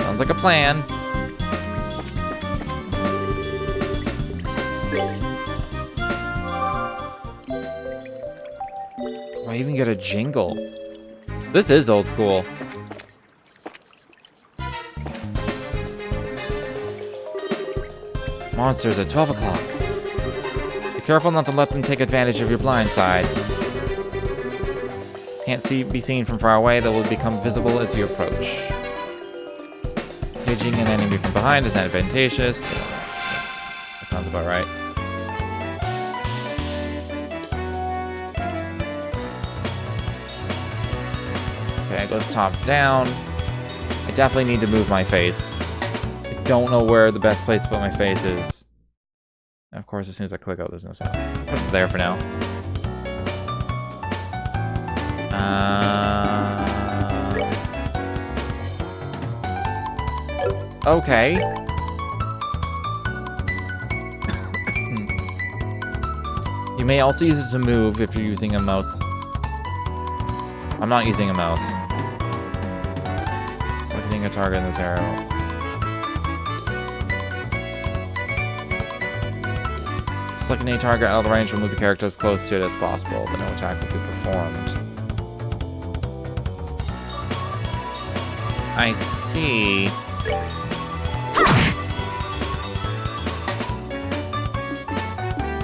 Sounds like a plan. Oh, I even get a jingle. This is old school. Monsters at 12 o'clock. Be careful not to let them take advantage of your blind side. Can't be seen from far away, they will become visible as you approach. Engaging an enemy from behind is advantageous. That sounds about right. Okay, it goes top down. I definitely need to move my face. Don't know where the best place to put my face is. And of course, as soon as I click out, there's no sound. Put it there for now. Okay. You may also use it to move if you're using a mouse. I'm not using a mouse. Selecting a target in this arrow. Selecting a target out of the range will move the character as close to it as possible, but no attack will be performed. I see.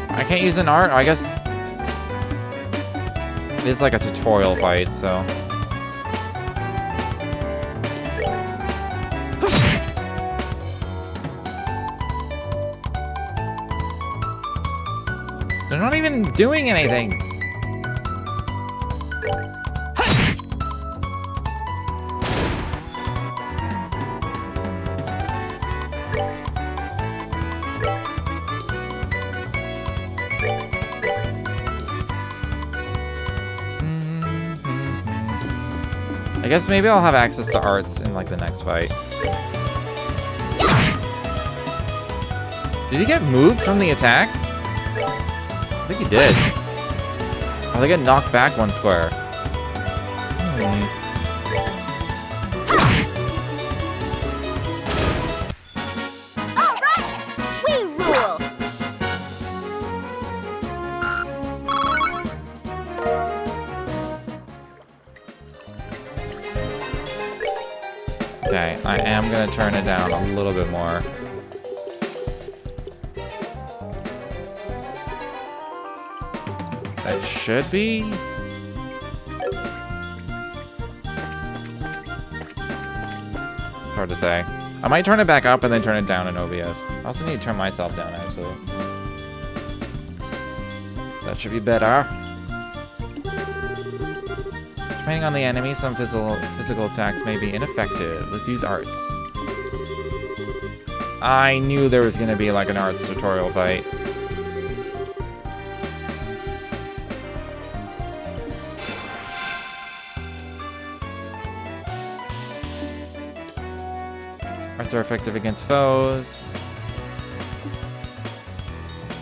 I can't use an art? I guess it is like a tutorial fight, so. They're not even doing anything. I guess maybe I'll have access to arts in like the next fight. Did he get moved from the attack? I think he did. Oh, they get knocked back one square. All right, we rule. Okay, I am gonna turn it down a little bit more. That should be. It's hard to say. I might turn it back up and then turn it down in OBS. I also need to turn myself down, actually. That should be better. Depending on the enemy, some physical attacks may be ineffective. Let's use arts. I knew there was going to be like an arts tutorial fight. Arts are effective against foes.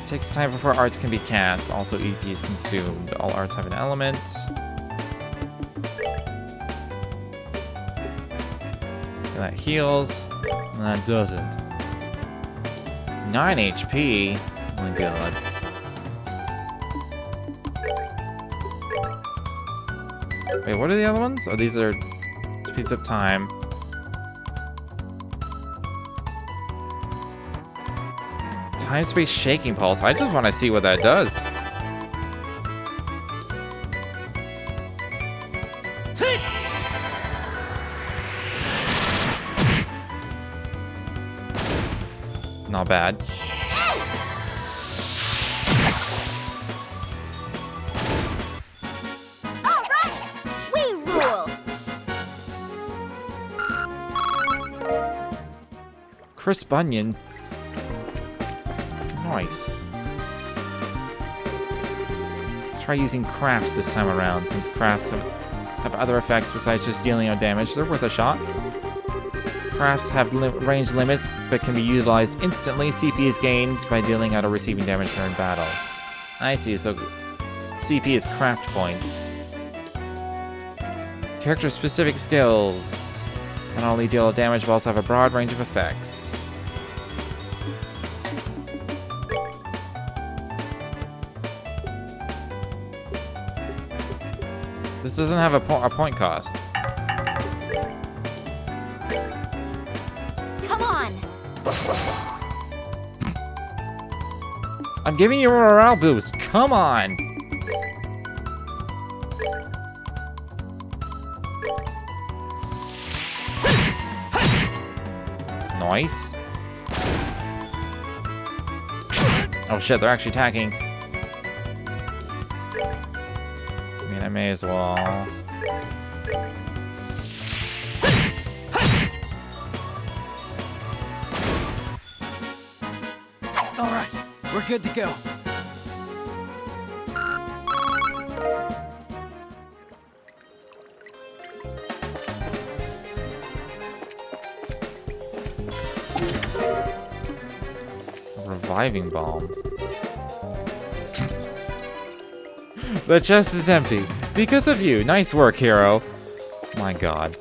It takes time before arts can be cast. Also, EP is consumed. All arts have an element. And that heals. And that doesn't. 9 HP? Oh my god. Wait, what are the other ones? Oh, these are speeds up time. Time space shaking pulse. I just want to see what that does. Not bad. All right, we rule. Crisp onion. Nice. Let's try using crafts this time around, since crafts have other effects besides just dealing out damage. They're worth a shot. Crafts have range limits, but can be utilized instantly. CP is gained by dealing out or receiving damage during battle. I see, so CP is craft points. Character-specific skills. Not only deal out damage, but also have a broad range of effects. This doesn't have a point cost. Come on. I'm giving you a morale boost. Come on. Nice. Oh shit, they're actually attacking. I mean, I may as well. All right, we're good to go. Reviving bomb. The chest is empty. Because of you. Nice work, hero. My god.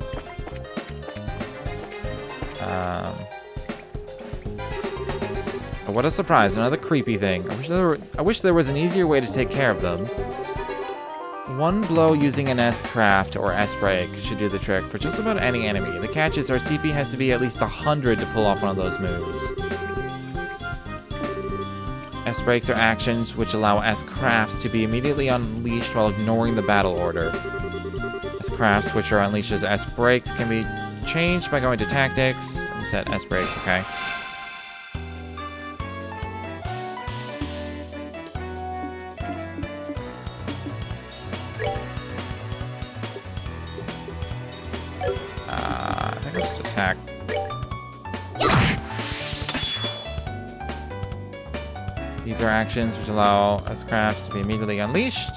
What a surprise. Another creepy thing. I wish there was an easier way to take care of them. One blow using an S-craft or S-break should do the trick for just about any enemy. The catch is our CP has to be at least 100 to pull off one of those moves. S-breaks are actions which allow S-crafts to be immediately unleashed while ignoring the battle order. S-crafts, which are unleashed as S-breaks, can be changed by going to tactics and set S-break, okay. I think I'll just attack. These are actions which allow S-crafts to be immediately unleashed.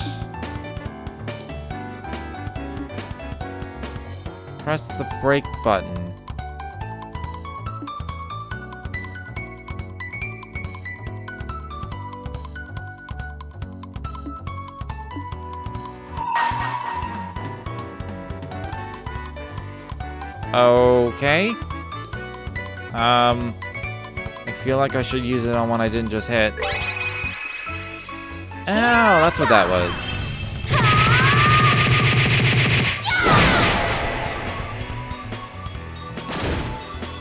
Press the break button. Okay. I feel like I should use it on one I didn't just hit. Oh, that's what that was.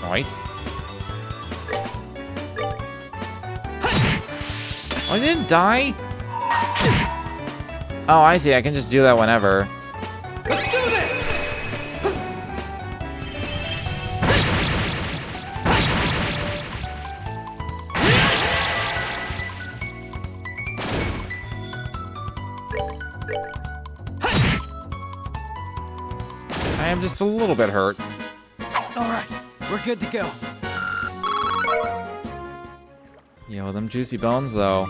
Nice. Oh, I didn't die? Oh, I see. I can just do that whenever. Let's do this! I am just a little bit hurt. All right, we're good to go. Yo, them juicy bones, though.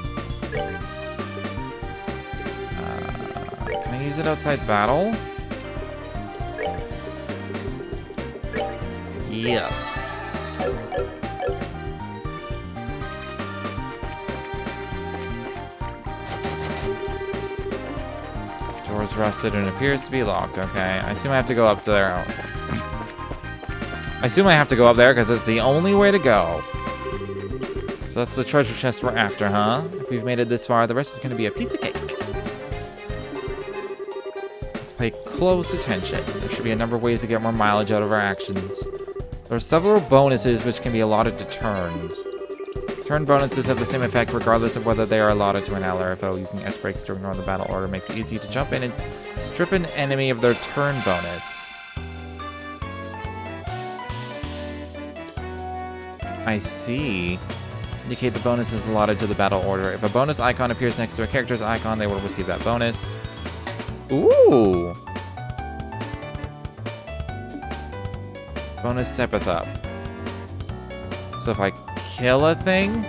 Can I use it outside battle? Yes. Door's rusted and appears to be locked. Okay, I assume I have to go up there. I assume I have to go up there because it's the only way to go. So that's the treasure chest we're after, huh? If we've made it this far, the rest is going to be a piece of cake. Let's pay close attention. There should be a number of ways to get more mileage out of our actions. There are several bonuses which can be allotted to turns. Turn bonuses have the same effect regardless of whether they are allotted to an ally or foe. Using S-breaks during normal battle order makes it easy to jump in and strip an enemy of their turn bonus. I see. Indicate the bonus is allotted to the battle order. If a bonus icon appears next to a character's icon, they will receive that bonus. Ooh! Bonus steppeth up. So if I kill a thing...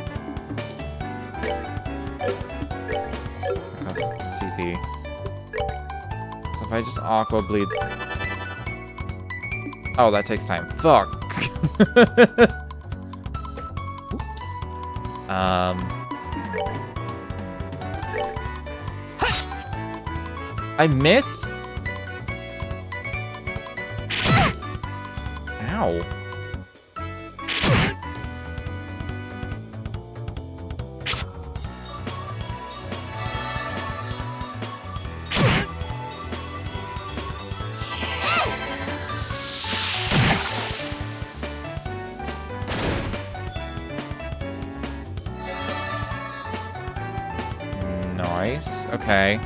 Cost CP. So if I just aqua bleed... Oh, that takes time. Fuck! I missed? Ow. Nice. Okay.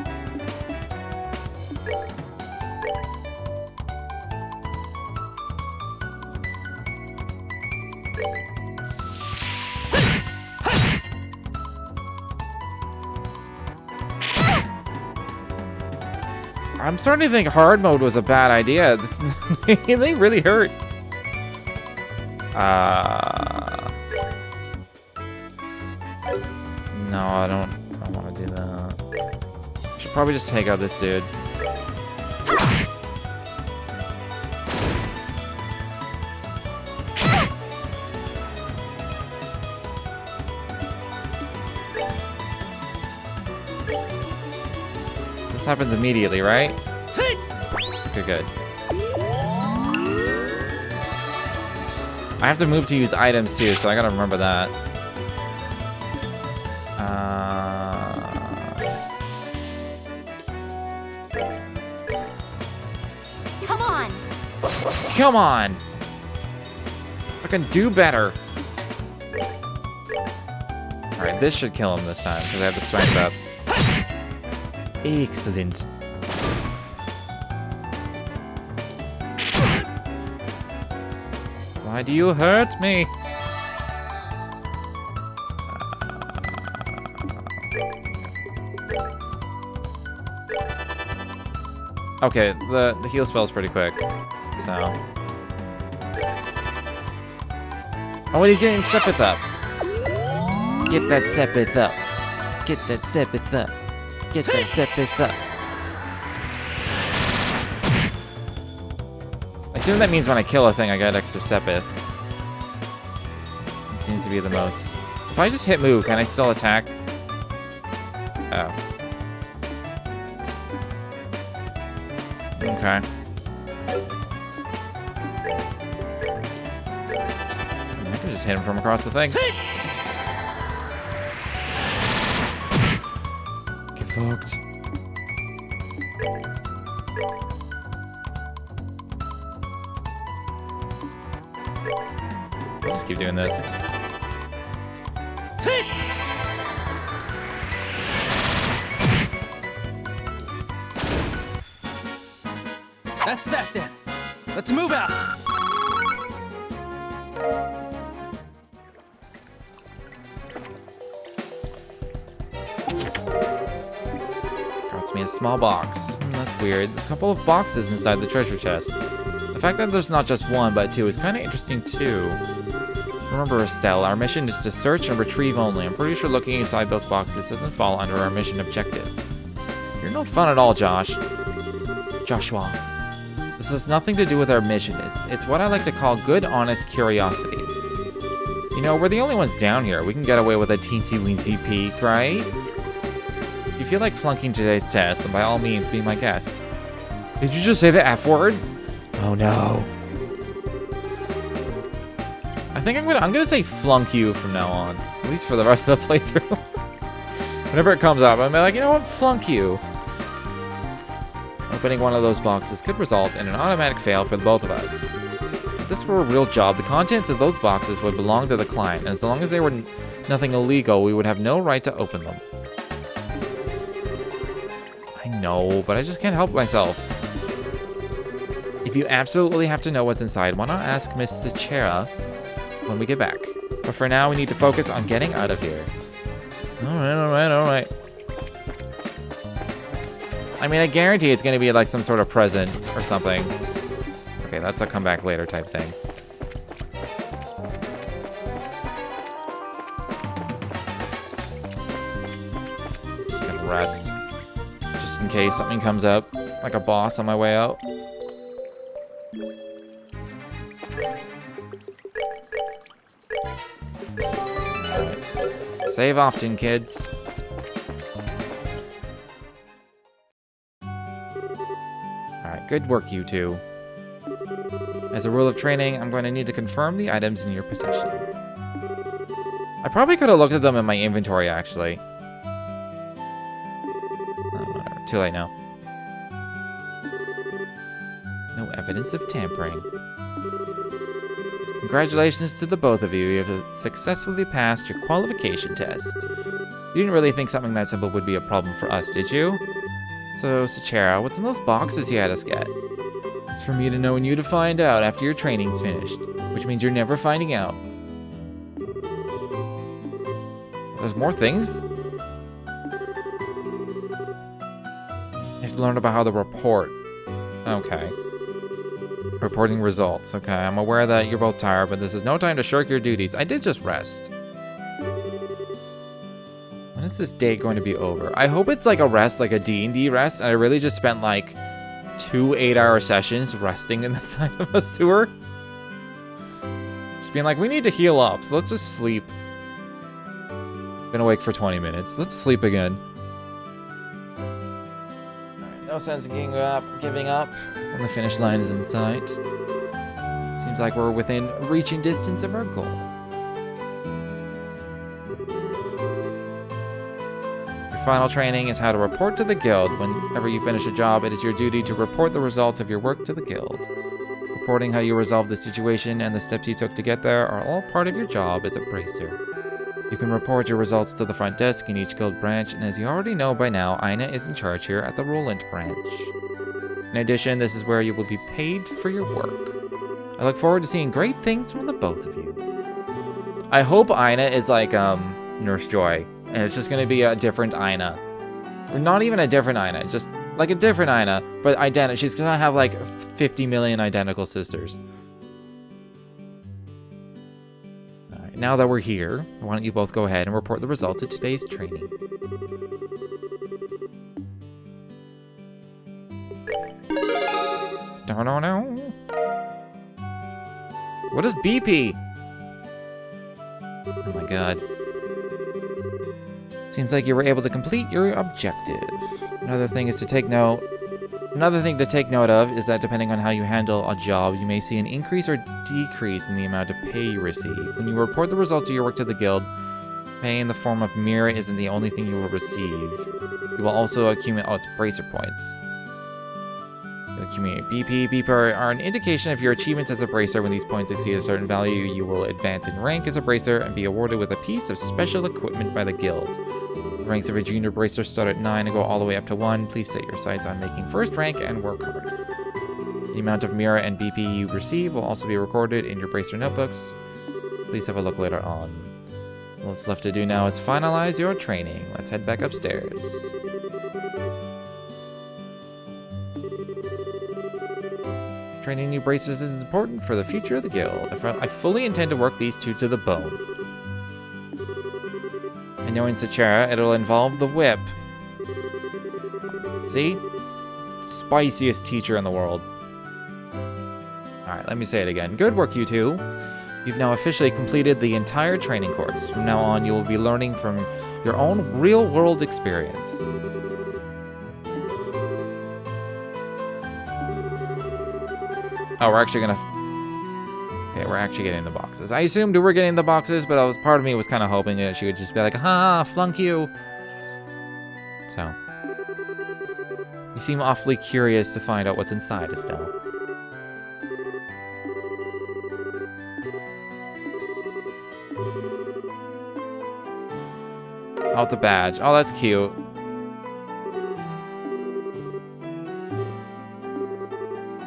I'm starting to think hard mode was a bad idea. They really hurt. No, I don't want to do that. Should probably just take out this dude. This happens immediately, right? Okay, good. I have to move to use items too, so I gotta remember that. Come on. Come on! I can do better. Alright, this should kill him this time, because I have the strength up. Excellent. Why do you hurt me? Okay, the heal spell's pretty quick, so. Oh, and he's getting Sepith up. Get that Sepith up. Get that Sepith up. Get that Sepith up. I assume that means when I kill a thing, I get extra Sepith. It seems to be the most. If I just hit move, can I still attack? Oh. Okay. I can just hit him from across the thing. Get fucked. I'll just keep doing this. That's that then. Let's move out. Drops me a small box. That's weird. There's a couple of boxes inside the treasure chest. The fact that there's not just one, but two is kind of interesting too. Remember, Estelle, our mission is to search and retrieve only. I'm pretty sure looking inside those boxes doesn't fall under our mission objective. You're no fun at all, Joshua. This has nothing to do with our mission. It's what I like to call good, honest curiosity. You know, we're the only ones down here. We can get away with a teensy-weensy peek, right? If you feel like flunking today's test, then by all means, be my guest. Did you just say the F word? Oh no. I think I'm gonna say flunk you from now on. At least for the rest of the playthrough. Whenever it comes up, I'm like, you know what? Flunk you. Opening one of those boxes could result in an automatic fail for the both of us. If this were a real job, the contents of those boxes would belong to the client, and as long as they were nothing illegal, we would have no right to open them. I know, but I just can't help myself. If you absolutely have to know what's inside, why not ask Miss Sechera when we get back? But for now, we need to focus on getting out of here. Alright. I mean, I guarantee it's going to be like some sort of present or something. Okay, that's a come back later type thing. Just gonna rest. Just in case something comes up, like a boss on my way out. Alright. Save often, kids. Good work, you two. As a rule of training, I'm going to need to confirm the items in your possession. I probably could have looked at them in my inventory, actually. Oh, whatever. Too late now. No evidence of tampering. Congratulations to the both of you. You have successfully passed your qualification test. You didn't really think something that simple would be a problem for us, did you? So, Sechera, what's in those boxes you had us get? It's for me to know and you to find out after your training's finished, which means you're never finding out. There's more things? You have to learn about how to report. Okay. Reporting results. Okay, I'm aware that you're both tired, but this is no time to shirk your duties. I did just rest. When is this date going to be over? I hope it's like a rest, like a D&D rest, and I really just spent like 2 8-hour sessions resting in the side of a sewer. Just being like, we need to heal up, so let's just sleep. Been awake for 20 minutes. Let's sleep again. Alright, no sense in giving up when the finish line is in sight. Seems like we're within reaching distance of our goal. Final training is how to report to the guild. Whenever you finish a job, it is your duty to report the results of your work to the guild. Reporting how you resolved the situation and the steps you took to get there are all part of your job as a bracer. You can report your results to the front desk in each guild branch, and as you already know by now, Ina is in charge here at the Roland branch. In addition, this is where you will be paid for your work. I look forward to seeing great things from the both of you. I hope Ina is like, Nurse Joy. And it's just going to be a different Ina. Or not even a different Ina, just like a different Ina, but identical. She's going to have like 50 million identical sisters. Alright, now that we're here, why don't you both go ahead and report the results of today's training. No. What is BP? Oh my god. Seems like you were able to complete your objective. Another thing to take note of is that depending on how you handle a job, you may see an increase or decrease in the amount of pay you receive. When you report the results of your work to the guild, pay in the form of mirror isn't the only thing you will receive. You will also accumulate, it's bracer points. You'll accumulate BP are an indication of your achievements as a bracer. When these points exceed a certain value, you will advance in rank as a bracer and be awarded with a piece of special equipment by the guild. The ranks of a junior bracer start at 9 and go all the way up to 1. Please set your sights on making first rank and work hard. The amount of Mira and BP you receive will also be recorded in your bracer notebooks. Please have a look later on. What's left to do now is finalize your training. Let's head back upstairs. Training new bracers is important for the future of the guild. I fully intend to work these two to the bone. And knowing Sachara, it'll involve the whip. See? Spiciest teacher in the world. Alright, let me say it again. Good work, you two. You've now officially completed the entire training course. From now on, you will be learning from your own real-world experience. Oh, we're actually gonna... Okay, we're actually getting the boxes. I assumed we were getting the boxes, but part of me was kind of hoping that she would just be like, ha, flunk you. So... You seem awfully curious to find out what's inside, Estelle. Oh, it's a badge. Oh, that's cute.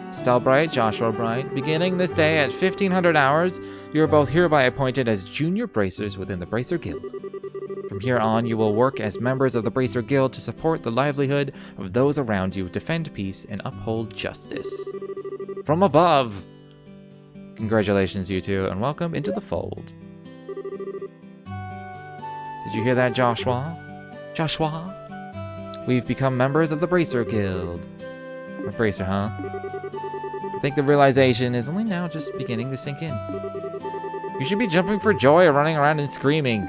Estelle Bright, Joshua Bright, beginning this day at 1500 hours, you are both hereby appointed as junior bracers within the Bracer Guild. From here on, you will work as members of the Bracer Guild to support the livelihood of those around you, defend peace, and uphold justice. From above! Congratulations, you two, and welcome into the fold. Did you hear that, Joshua? Joshua? We've become members of the Bracer Guild. A bracer, huh? I think the realization is only now just beginning to sink in. You should be jumping for joy or running around and screaming.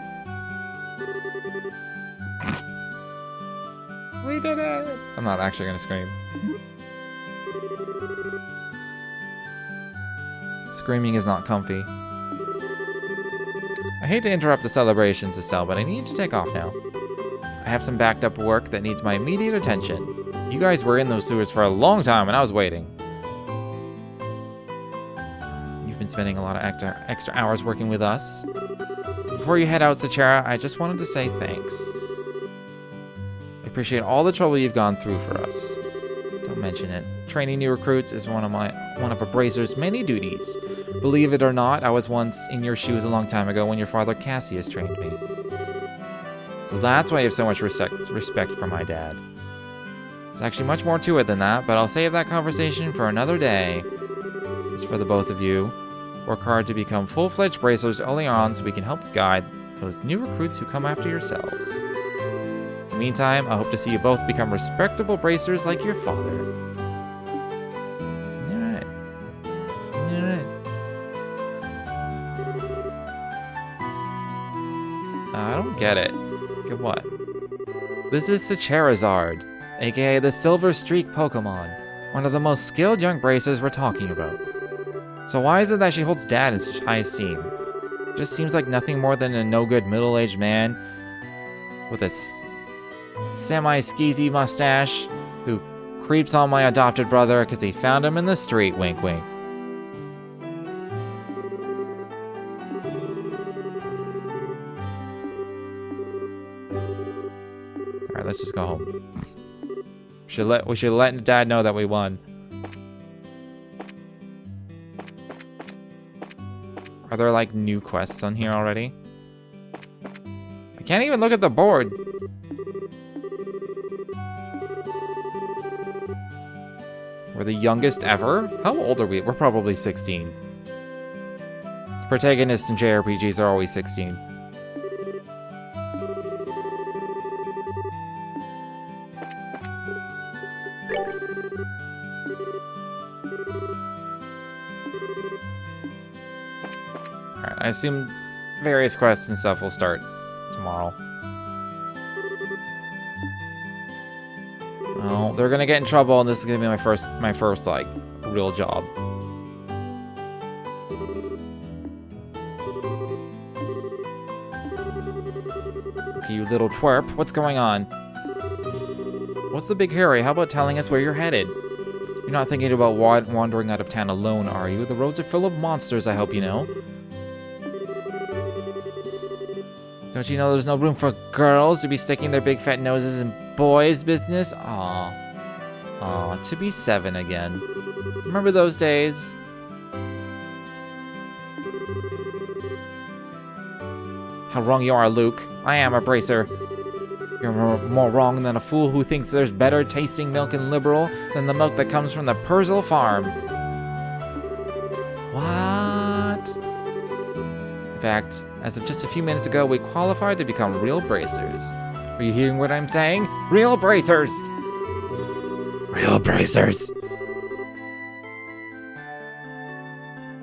We did it! I'm not actually gonna scream. Screaming is not comfy. I hate to interrupt the celebrations, Estelle, but I need to take off now. I have some backed up work that needs my immediate attention. You guys were in those sewers for a long time and I was waiting. You've been spending a lot of extra hours working with us. Before you head out, Sachara, I just wanted to say thanks. I appreciate all the trouble you've gone through for us. Don't mention it. Training new recruits is one of a bracer's many duties. Believe it or not, I was once in your shoes a long time ago when your father Cassius trained me. So that's why I have so much respect for my dad. There's actually much more to it than that, but I'll save that conversation for another day. As for the both of you, work hard to become full-fledged bracers early on so we can help guide those new recruits who come after yourselves. In the meantime, I hope to see you both become respectable bracers like your father. Alright. Alright. I don't get it. Get what? This is Charizard, aka the Silver Streak Pokemon, one of the most skilled young bracers we're talking about. So why is it that she holds Dad in such high esteem? Just seems like nothing more than a no-good middle-aged man with a semi-skeezy mustache who creeps on my adopted brother because he found him in the street, wink wink. Alright, let's just go home. We should let Dad know that we won. Are there like new quests on here already? I can't even look at the board. We're the youngest ever? How old are we? We're probably 16. Protagonists in JRPGs are always 16. Alright, I assume various quests and stuff will start tomorrow. Oh, they're gonna get in trouble, and this is gonna be my first like real job. Okay, you little twerp, what's going on? What's the big hurry? How about telling us where you're headed? You're not thinking about wandering out of town alone, are you? The roads are full of monsters, I hope you know. Don't you know there's no room for girls to be sticking their big fat noses in boys' business? Aww. Aw, to be 7 again. Remember those days? How wrong you are, Luke. I am a bracer. You're more wrong than a fool who thinks there's better tasting milk in Liberal than the milk that comes from the Purcell farm. What? In fact, as of just a few minutes ago, we qualified to become real bracers. Are you hearing what I'm saying? Real bracers! Real bracers!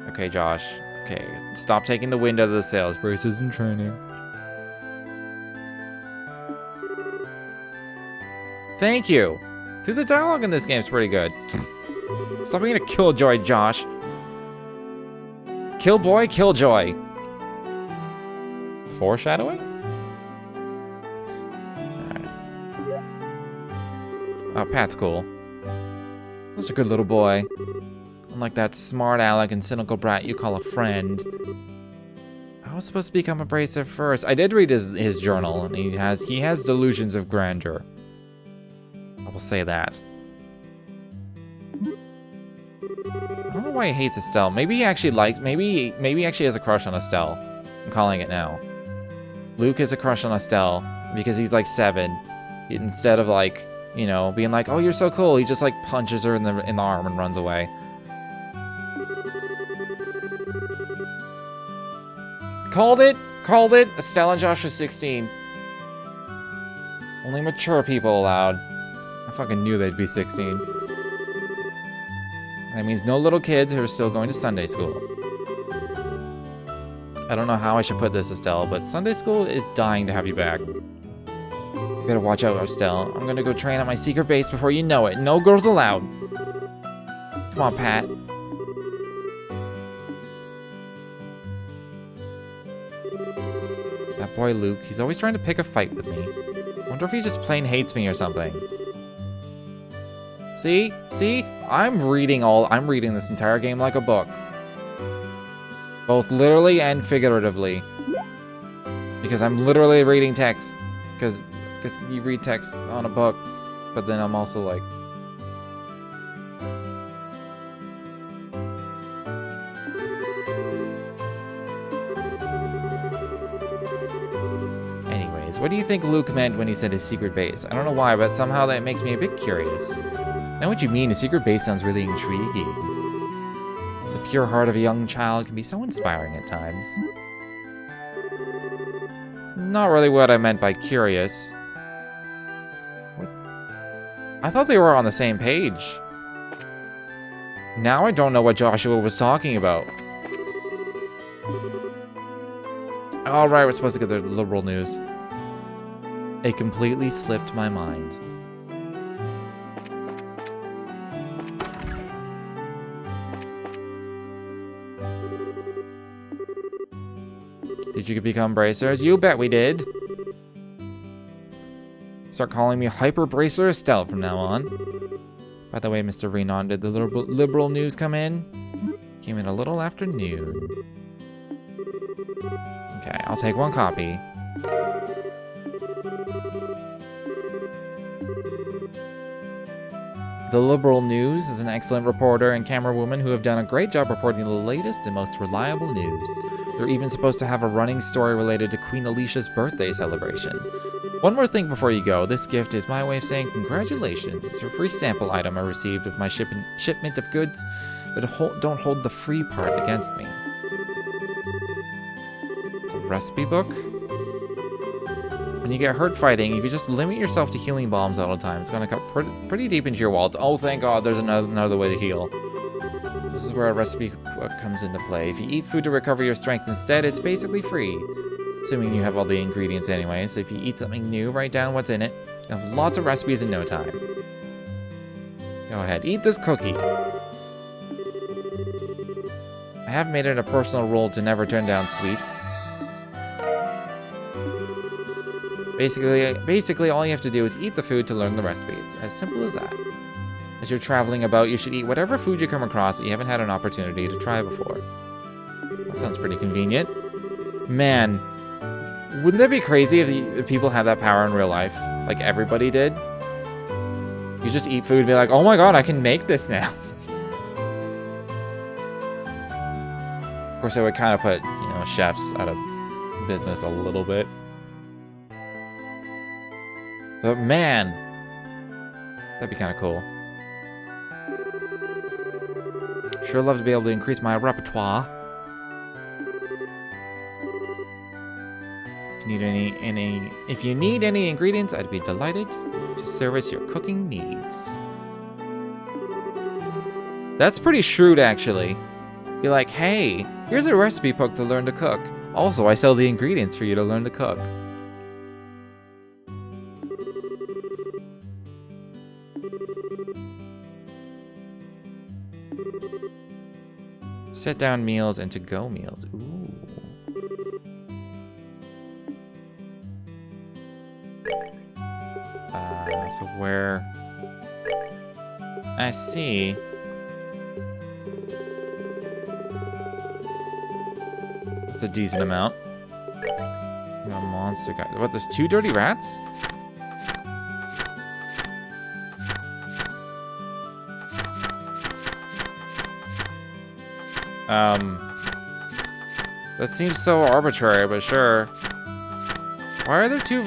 Okay, Josh. Okay, stop taking the wind out of the sails. Braces in training. Thank you! See, the dialogue in this game is pretty good. Stop being a killjoy, Josh. Killboy, killjoy. Foreshadowing? Alright. Oh, Pat's cool. Such a good little boy. Unlike that smart aleck and cynical brat you call a friend. I was supposed to become a bracer first. I did read his journal, and he has delusions of grandeur. I will say that. I don't know why he hates Estelle. Maybe he actually likes. Maybe he actually has a crush on Estelle. I'm calling it now. Luke has a crush on Estelle because he's like 7. Instead of like, you know, being like, "Oh, you're so cool," he just like punches her in the arm and runs away. Called it! Called it! Estelle and Josh are 16. Only mature people allowed. I fucking knew they'd be 16. That means no little kids who are still going to Sunday school. I don't know how I should put this, Estelle, but Sunday school is dying to have you back. You better watch out, Estelle. I'm gonna go train at my secret base before you know it. No girls allowed. Come on, Pat. That boy Luke, he's always trying to pick a fight with me. Wonder if he just plain hates me or something. See? See? I'm reading this entire game like a book. Both literally and figuratively. Because I'm literally reading text. Because you read text on a book, but then I'm also like... Anyways, what do you think Luke meant when he said his secret base? I don't know why, but somehow that makes me a bit curious. I know what you mean, a secret base sounds really intriguing. The pure heart of a young child can be so inspiring at times. It's not really what I meant by curious. What? I thought they were on the same page. Now I don't know what Joshua was talking about. Alright, we're supposed to get the liberal news. It completely slipped my mind. Did you become bracers? You bet we did. Start calling me Hyper Bracer Estelle from now on. By the way, Mr. Renon, did the liberal news come in? Came in a little after noon. Okay, I'll take 1 copy. The Liberal News is an excellent reporter and camerawoman who have done a great job reporting the latest and most reliable news. They're even supposed to have a running story related to Queen Alicia's birthday celebration. One more thing before you go, this gift is my way of saying congratulations. It's a free sample item I received with my shipment of goods, but don't hold the free part against me. It's a recipe book? When you get hurt fighting, if you just limit yourself to healing bombs all the time, it's going to cut pretty deep into your walls. Oh, thank God, there's another way to heal. This is where a recipe book comes into play. If you eat food to recover your strength instead, it's basically free. Assuming you have all the ingredients anyway, so if you eat something new, write down what's in it. You'll have lots of recipes in no time. Go ahead, eat this cookie. I have made it a personal rule to never turn down sweets. Basically, all you have to do is eat the food to learn the recipe. It's as simple as that. As you're traveling about, you should eat whatever food you come across that you haven't had an opportunity to try before. That sounds pretty convenient. Man, wouldn't that be crazy if people had that power in real life? Like everybody did? You just eat food and be like, oh my god, I can make this now. Of course, it would kind of put, you know, chefs out of business a little bit. But man, that'd be kind of cool. Sure love to be able to increase my repertoire. If you need any ingredients, I'd be delighted to service your cooking needs. That's pretty shrewd, actually. Be like, hey, here's a recipe book to learn to cook. Also, I sell the ingredients for you to learn to cook. Sit-down meals and to-go meals. Ooh. So where... I see. That's a decent amount. We got a monster guy. What, there's 2 dirty rats? That seems so arbitrary, but sure. Why are there two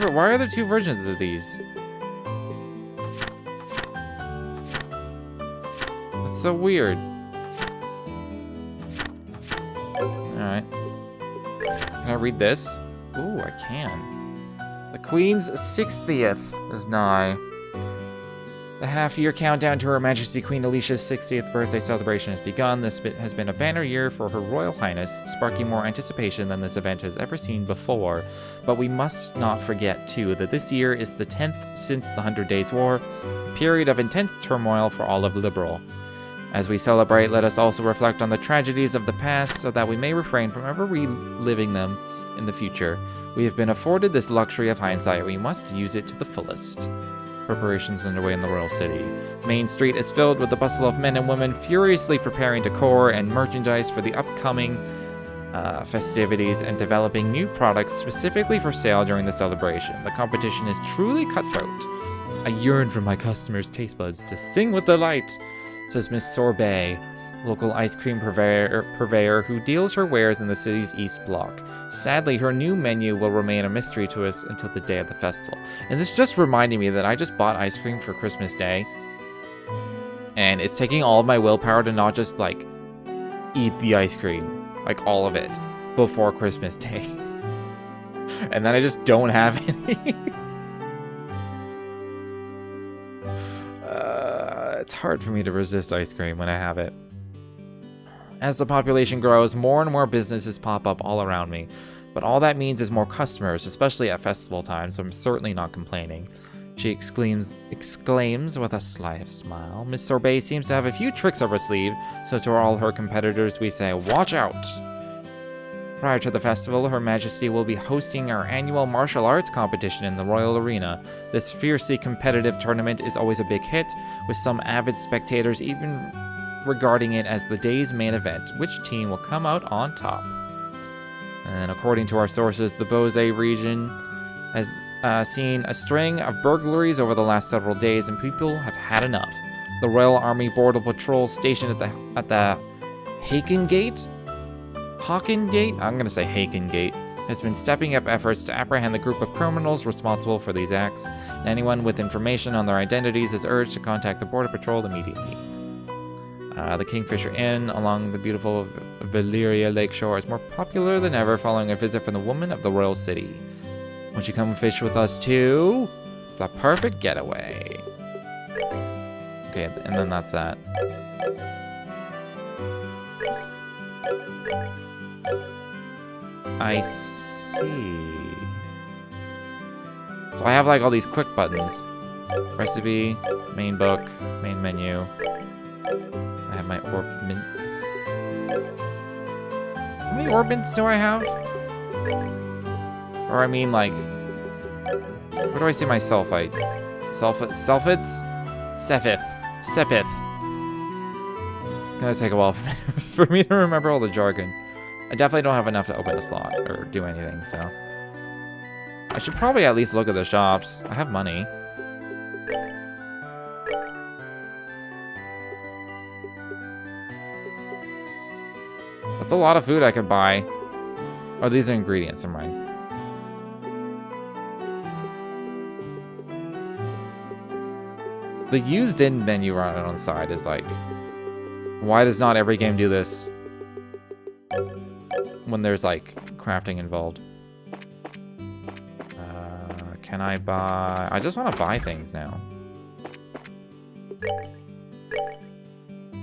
versions of these? That's so weird. Alright. Can I read this? Ooh, I can. The Queen's 60th is nigh. The half-year countdown to Her Majesty Queen Alicia's 60th birthday celebration has begun. This has been a banner year for Her Royal Highness, sparking more anticipation than this event has ever seen before. But we must not forget, too, that this year is the 10th since the 100 Days' War, a period of intense turmoil for all of Liberal. As we celebrate, let us also reflect on the tragedies of the past so that we may refrain from ever reliving them in the future. We have been afforded this luxury of hindsight. We must use it to the fullest. Preparations underway in the royal city. Main Street is filled with the bustle of men and women furiously preparing decor and merchandise for the upcoming festivities and developing new products specifically for sale during the celebration. The competition is truly cutthroat. I yearn for my customers' taste buds to sing with delight, says Miss Sorbet, local ice cream purveyor who deals her wares in the city's East Block. Sadly, her new menu will remain a mystery to us until the day of the festival. And this just reminded me that I just bought ice cream for Christmas Day. And it's taking all of my willpower to not just, like, eat the ice cream. Like, all of it. Before Christmas Day. And then I just don't have any. It's hard for me to resist ice cream when I have it. As the population grows, more and more businesses pop up all around me. But all that means is more customers, especially at festival time, so I'm certainly not complaining. She exclaims with a slight smile. Miss Sorbet seems to have a few tricks up her sleeve, so to all her competitors we say, watch out! Prior to the festival, Her Majesty will be hosting our annual martial arts competition in the Royal Arena. This fiercely competitive tournament is always a big hit, with some avid spectators even regarding it as the day's main event. Which team will come out on top? And according to our sources, the Bose region has seen a string of burglaries over the last several days, and people have had enough. The Royal Army Border Patrol stationed at the Haken Gate? I'm gonna say Haken Gate, has been stepping up efforts to apprehend the group of criminals responsible for these acts. Anyone with information on their identities is urged to contact the Border Patrol immediately. The Kingfisher Inn along the beautiful Valyria Lakeshore is more popular than ever following a visit from the woman of the royal city. Won't you come fish with us too? It's the perfect getaway. Okay, and then that's that. I see. So I have like all these quick buttons. Recipe, main book, main menu. I have my orb mints. How many orb mints do I have? Or I mean like, where do I see my sulfite? Sulfites? Sepith. It's gonna take a while for me to remember all the jargon. I definitely don't have enough to open a slot or do anything, so. I should probably at least look at the shops. I have money. That's a lot of food I could buy. Oh, these are ingredients, never mind. The used in menu right on the side is like, why does not every game do this when there's like crafting involved? Can I buy? I just want to buy things now.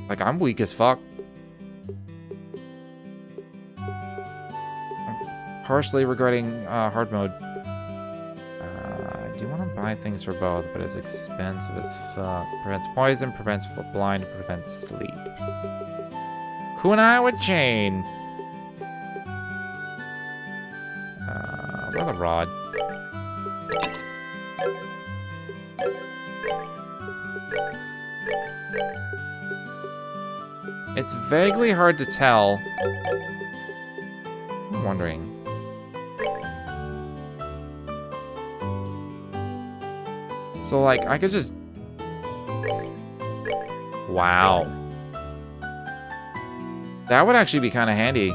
Like, I'm weak as fuck. I'm partially regretting hard mode. I do want to buy things for both, but it's expensive as fuck. Prevents poison, prevents blind, prevents sleep. Kunai with chain. What a rod. It's vaguely hard to tell. I'm wondering. So, like, I could just... Wow. That would actually be kind of handy.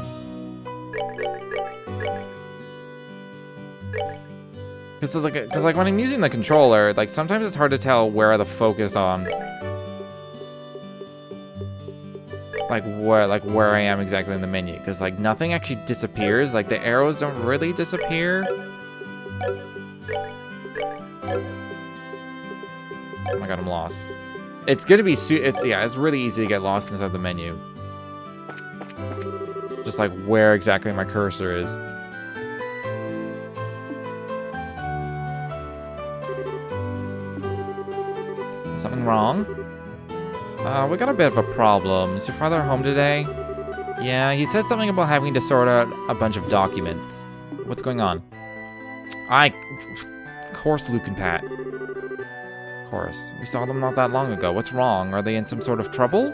Because like when I'm using the controller, like sometimes it's hard to tell where the focus on, like where I am exactly in the menu. Because like nothing actually disappears. Like the arrows don't really disappear. Oh my god, I'm lost. It's gonna be it's really easy to get lost inside the menu. Just like where exactly my cursor is. Something wrong? We got a bit of a problem. Is your father home today? Yeah, he said something about having to sort out a bunch of documents. What's going on? Of course, Luke and Pat. Of course. We saw them not that long ago. What's wrong? Are they in some sort of trouble?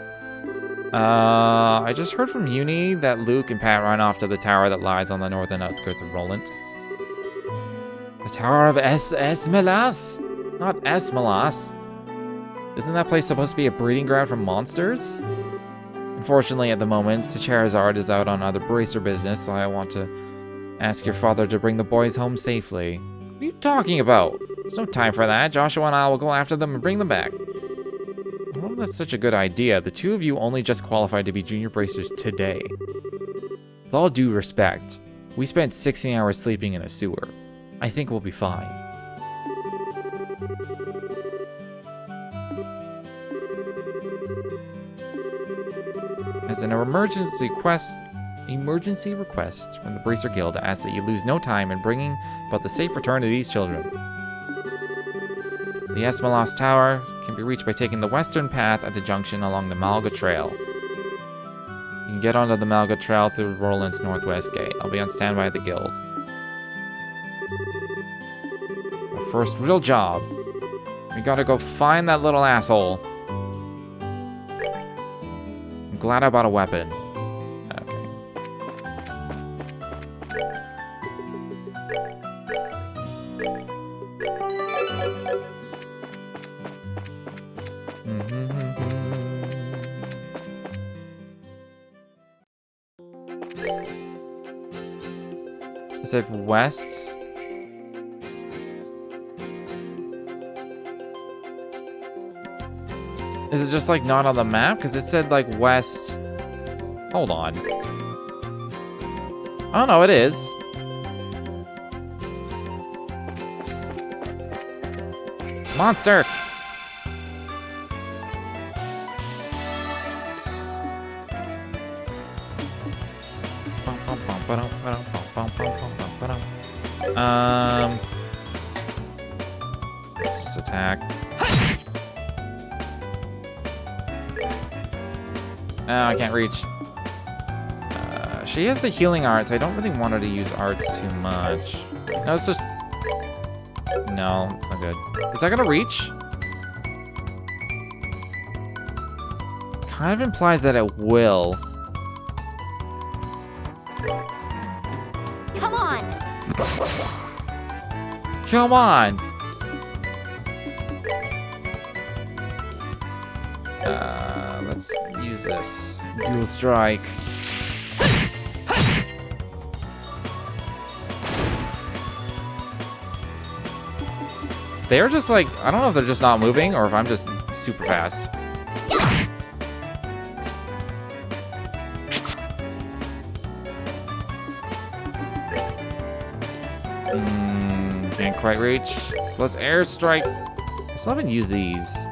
I just heard from Uni that Luke and Pat ran off to the tower that lies on the northern outskirts of Roland. The Tower of Esmelas? Not Esmelas. Isn't that place supposed to be a breeding ground for monsters? Unfortunately, at the moment, Charizard is out on other bracer business, so I want to ask your father to bring the boys home safely. What are you talking about? There's no time for that. Joshua and I will go after them and bring them back. Well, that's such a good idea. The two of you only just qualified to be junior bracers today. With all due respect, we spent 16 hours sleeping in a sewer. I think we'll be fine. As an emergency request from the Bracer Guild to ask that you lose no time in bringing about the safe return of these children. The Esmelas Tower can be reached by taking the western path at the junction along the Malga Trail. You can get onto the Malga Trail through Roland's northwest gate. I'll be on standby at the guild. Our first real job. We gotta go find that little asshole. I'm glad I bought a weapon. Okay. Is it west? Is it just like not on the map? Because it said like west. Hold on. Oh no, it is. Monster! Let's just attack. Oh, I can't reach. She has the healing arts. I don't really want her to use arts too much. No, it's just... No, it's not good. Is that gonna reach? Kind of implies that it will. Come on! Come on! Let's use this. Dual strike. They're just like, I don't know if they're just not moving or if I'm just super fast. Can't quite reach. So let's airstrike. I still haven't used these.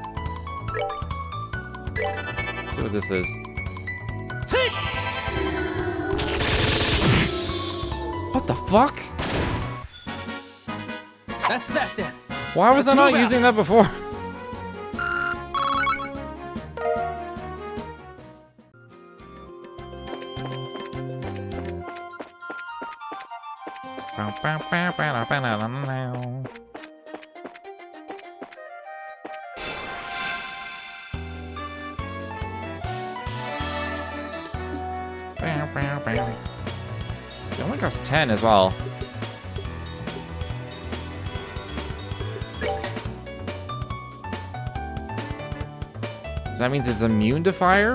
Let's see what this is. What the fuck? That's that then. Why was I not using that before? It only costs 10 as well. So that means it's immune to fire?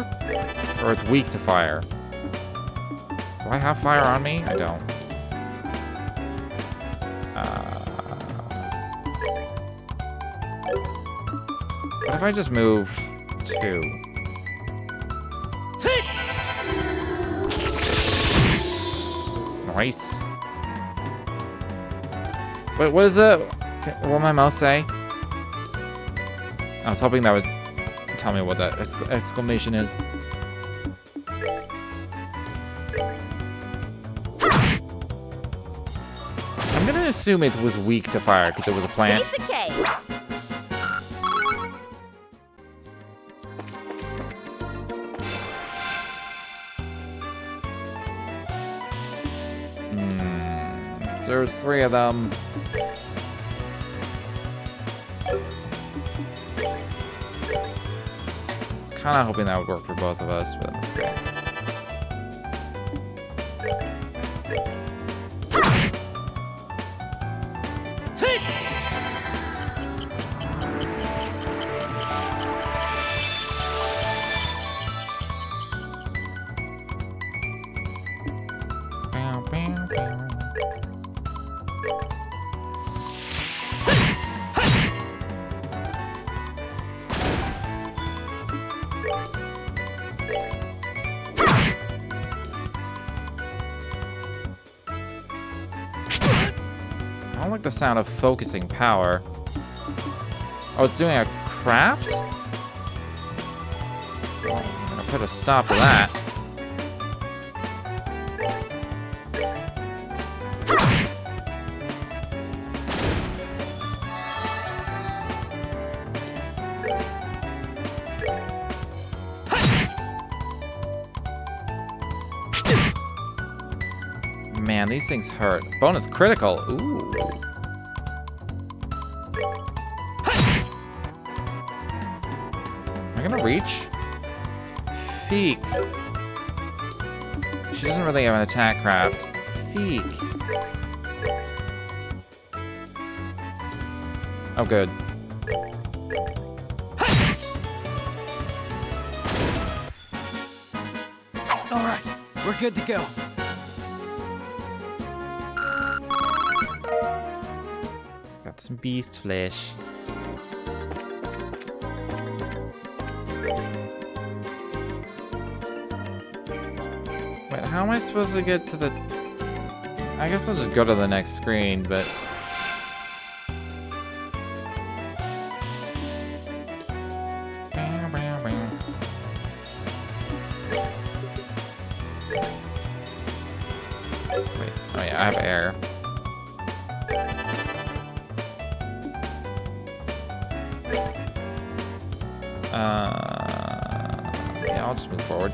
Or it's weak to fire? Do I have fire on me? I don't. What if I just move 2? Nice. Wait, what is it? What did my mouse say? I was hoping that would tell me what that exclamation is. I'm gonna assume it was weak to fire because it was a plant. Piece of cake. There's 3 of them. I was kind of hoping that would work for both of us, but that's okay. I don't like the sound of focusing power. Oh, it's doing a craft? Well, I'm gonna put a stop to that. Man, these things hurt. Bonus critical. Ooh. Am I gonna reach? Feek. She doesn't really have an attack craft. Feek. Oh, good. All right, we're good to go. Got some beast flesh. Wait, how am I supposed to get to the... I guess I'll just go to the next screen, but... Wait, oh yeah, I have air. Yeah, I'll just move forward.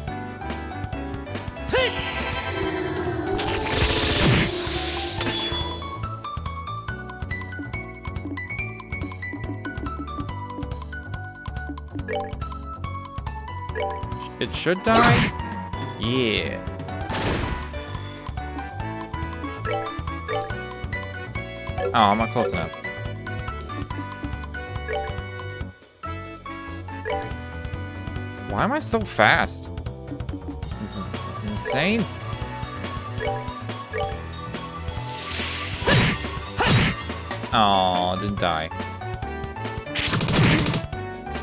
It should die? Yeah. Oh, I'm not close enough. Why am I so fast? It's insane. Oh, didn't die.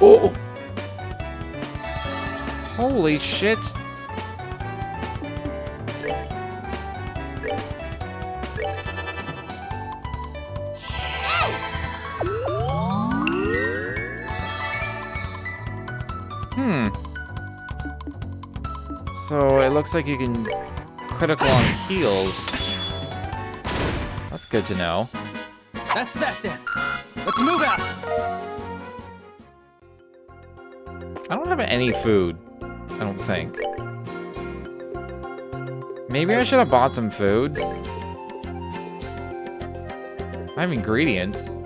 Oh! Holy shit! So it looks like you can critical on heals. That's good to know. That's that then. Let's move out. I don't have any food, I don't think. Maybe I should have bought some food. I have ingredients.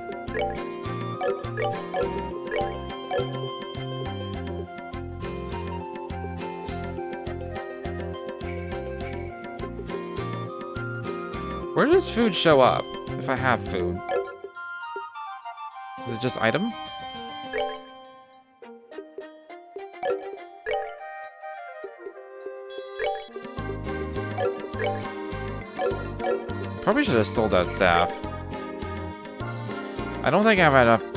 Where does food show up if I have food? Is it just item? Probably should have stole that staff. I don't think I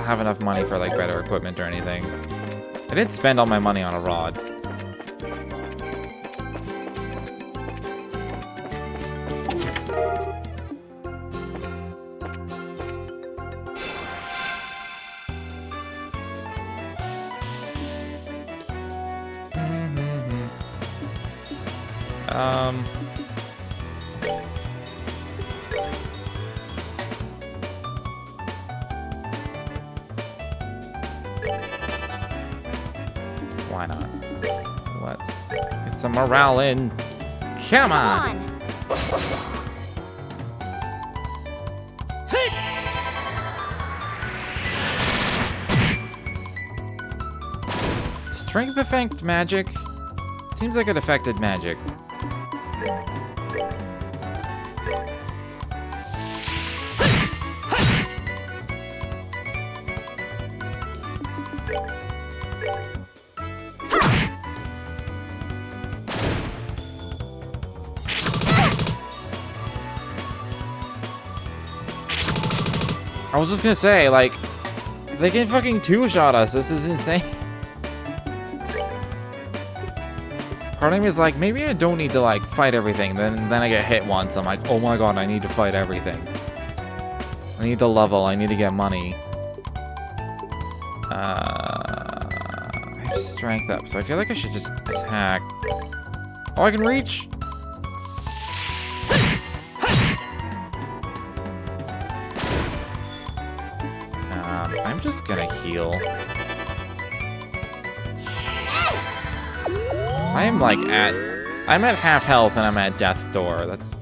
have enough money for like better equipment or anything. I did spend all my money on a rod. Why not? Let's get some morale in. Come on! Take! Strength effect magic? Seems like it affected magic. I was just gonna say, like, they can fucking two-shot us. This is insane. Part of me is like, maybe I don't need to, like, fight everything. Then I get hit once. I'm like, oh my god, I need to fight everything. I need to level. I need to get money. I have strength up, so I feel like I should just attack. Oh, I can reach? I'm just gonna heal. I'm at half health and I'm at death's door. That's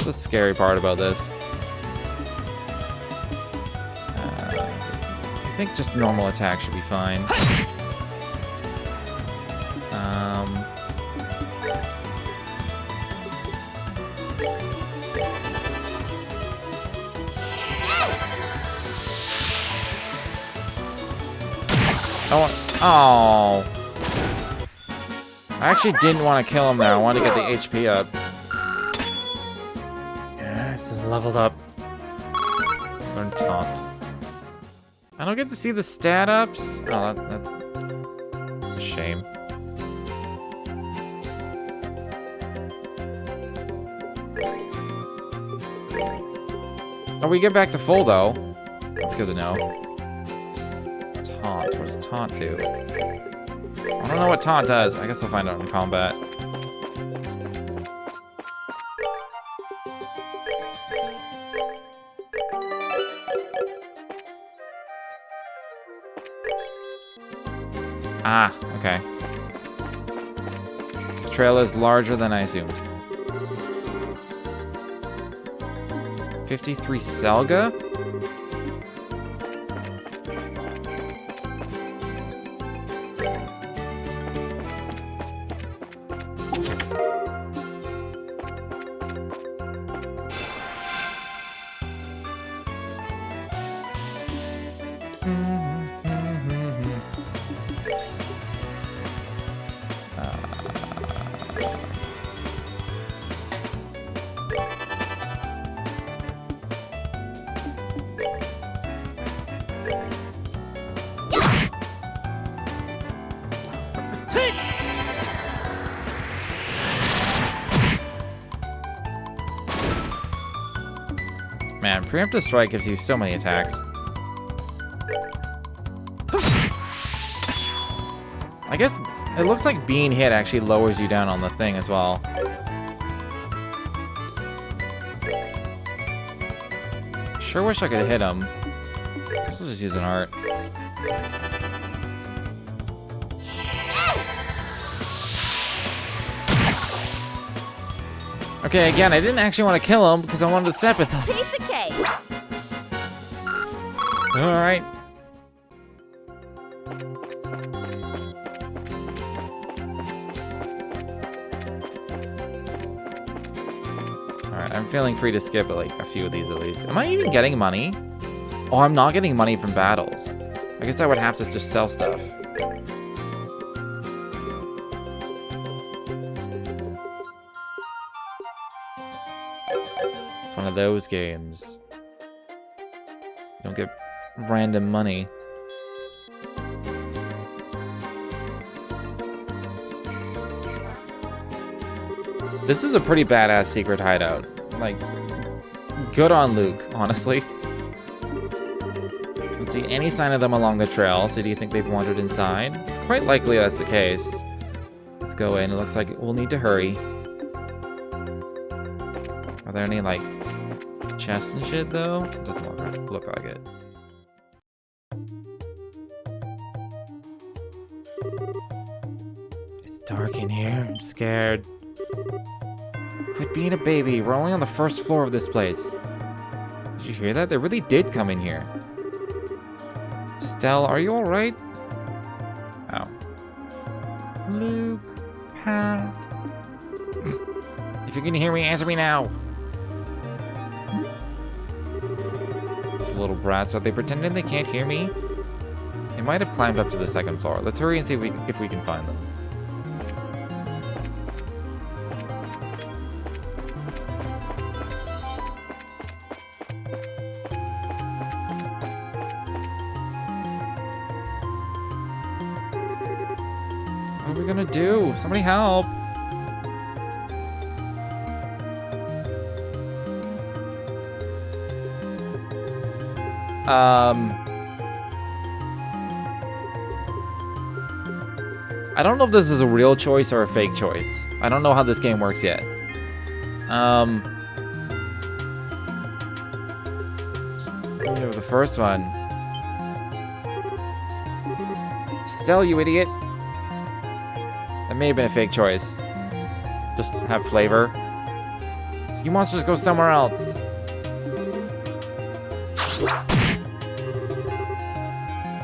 the scary part about this. I think just normal attack should be fine. Oh. I actually didn't want to kill him there. I wanted to get the HP up. Yes, leveled up. Learn taunt. I don't get to see the stat ups. Oh, that's a shame. Oh, we get back to full though. That's good to know. Taunt. What does taunt do? I don't know what taunt does. I guess I'll find out in combat. Ah, okay. This trail is larger than I assumed. 53 Selga? Man, preemptive strike gives you so many attacks. I guess it looks like being hit actually lowers you down on the thing as well. Sure wish I could hit him. Guess I'll just use an art. Okay, again, I didn't actually want to kill him because I wanted to step with him. Piece of cake. Alright. Alright, I'm feeling free to skip like a few of these at least. Am I even getting money? Oh, I'm not getting money from battles. I guess I would have to just sell stuff. It's one of those games. You don't get random money. This is a pretty badass secret hideout. Like, good on Luke, honestly. Don't see any sign of them along the trail, so do you think they've wandered inside? It's quite likely that's the case. Let's go in. It looks like we'll need to hurry. Are there any, like, chests and shit, though? It doesn't look like it. It's dark in here. I'm scared. Quit being a baby. We're only on the first floor of this place. Did you hear that? They really did come in here. Stell, are you alright? Oh. Luke, Pat. If you can hear me, answer me now. These little brats, are they pretending they can't hear me? They might have climbed up to the second floor. Let's hurry and see if we can find them. What are we gonna do? Somebody help! I don't know if this is a real choice or a fake choice. I don't know how this game works yet. The first one. Stell, you idiot. That may have been a fake choice. Just have flavor. You monsters go somewhere else.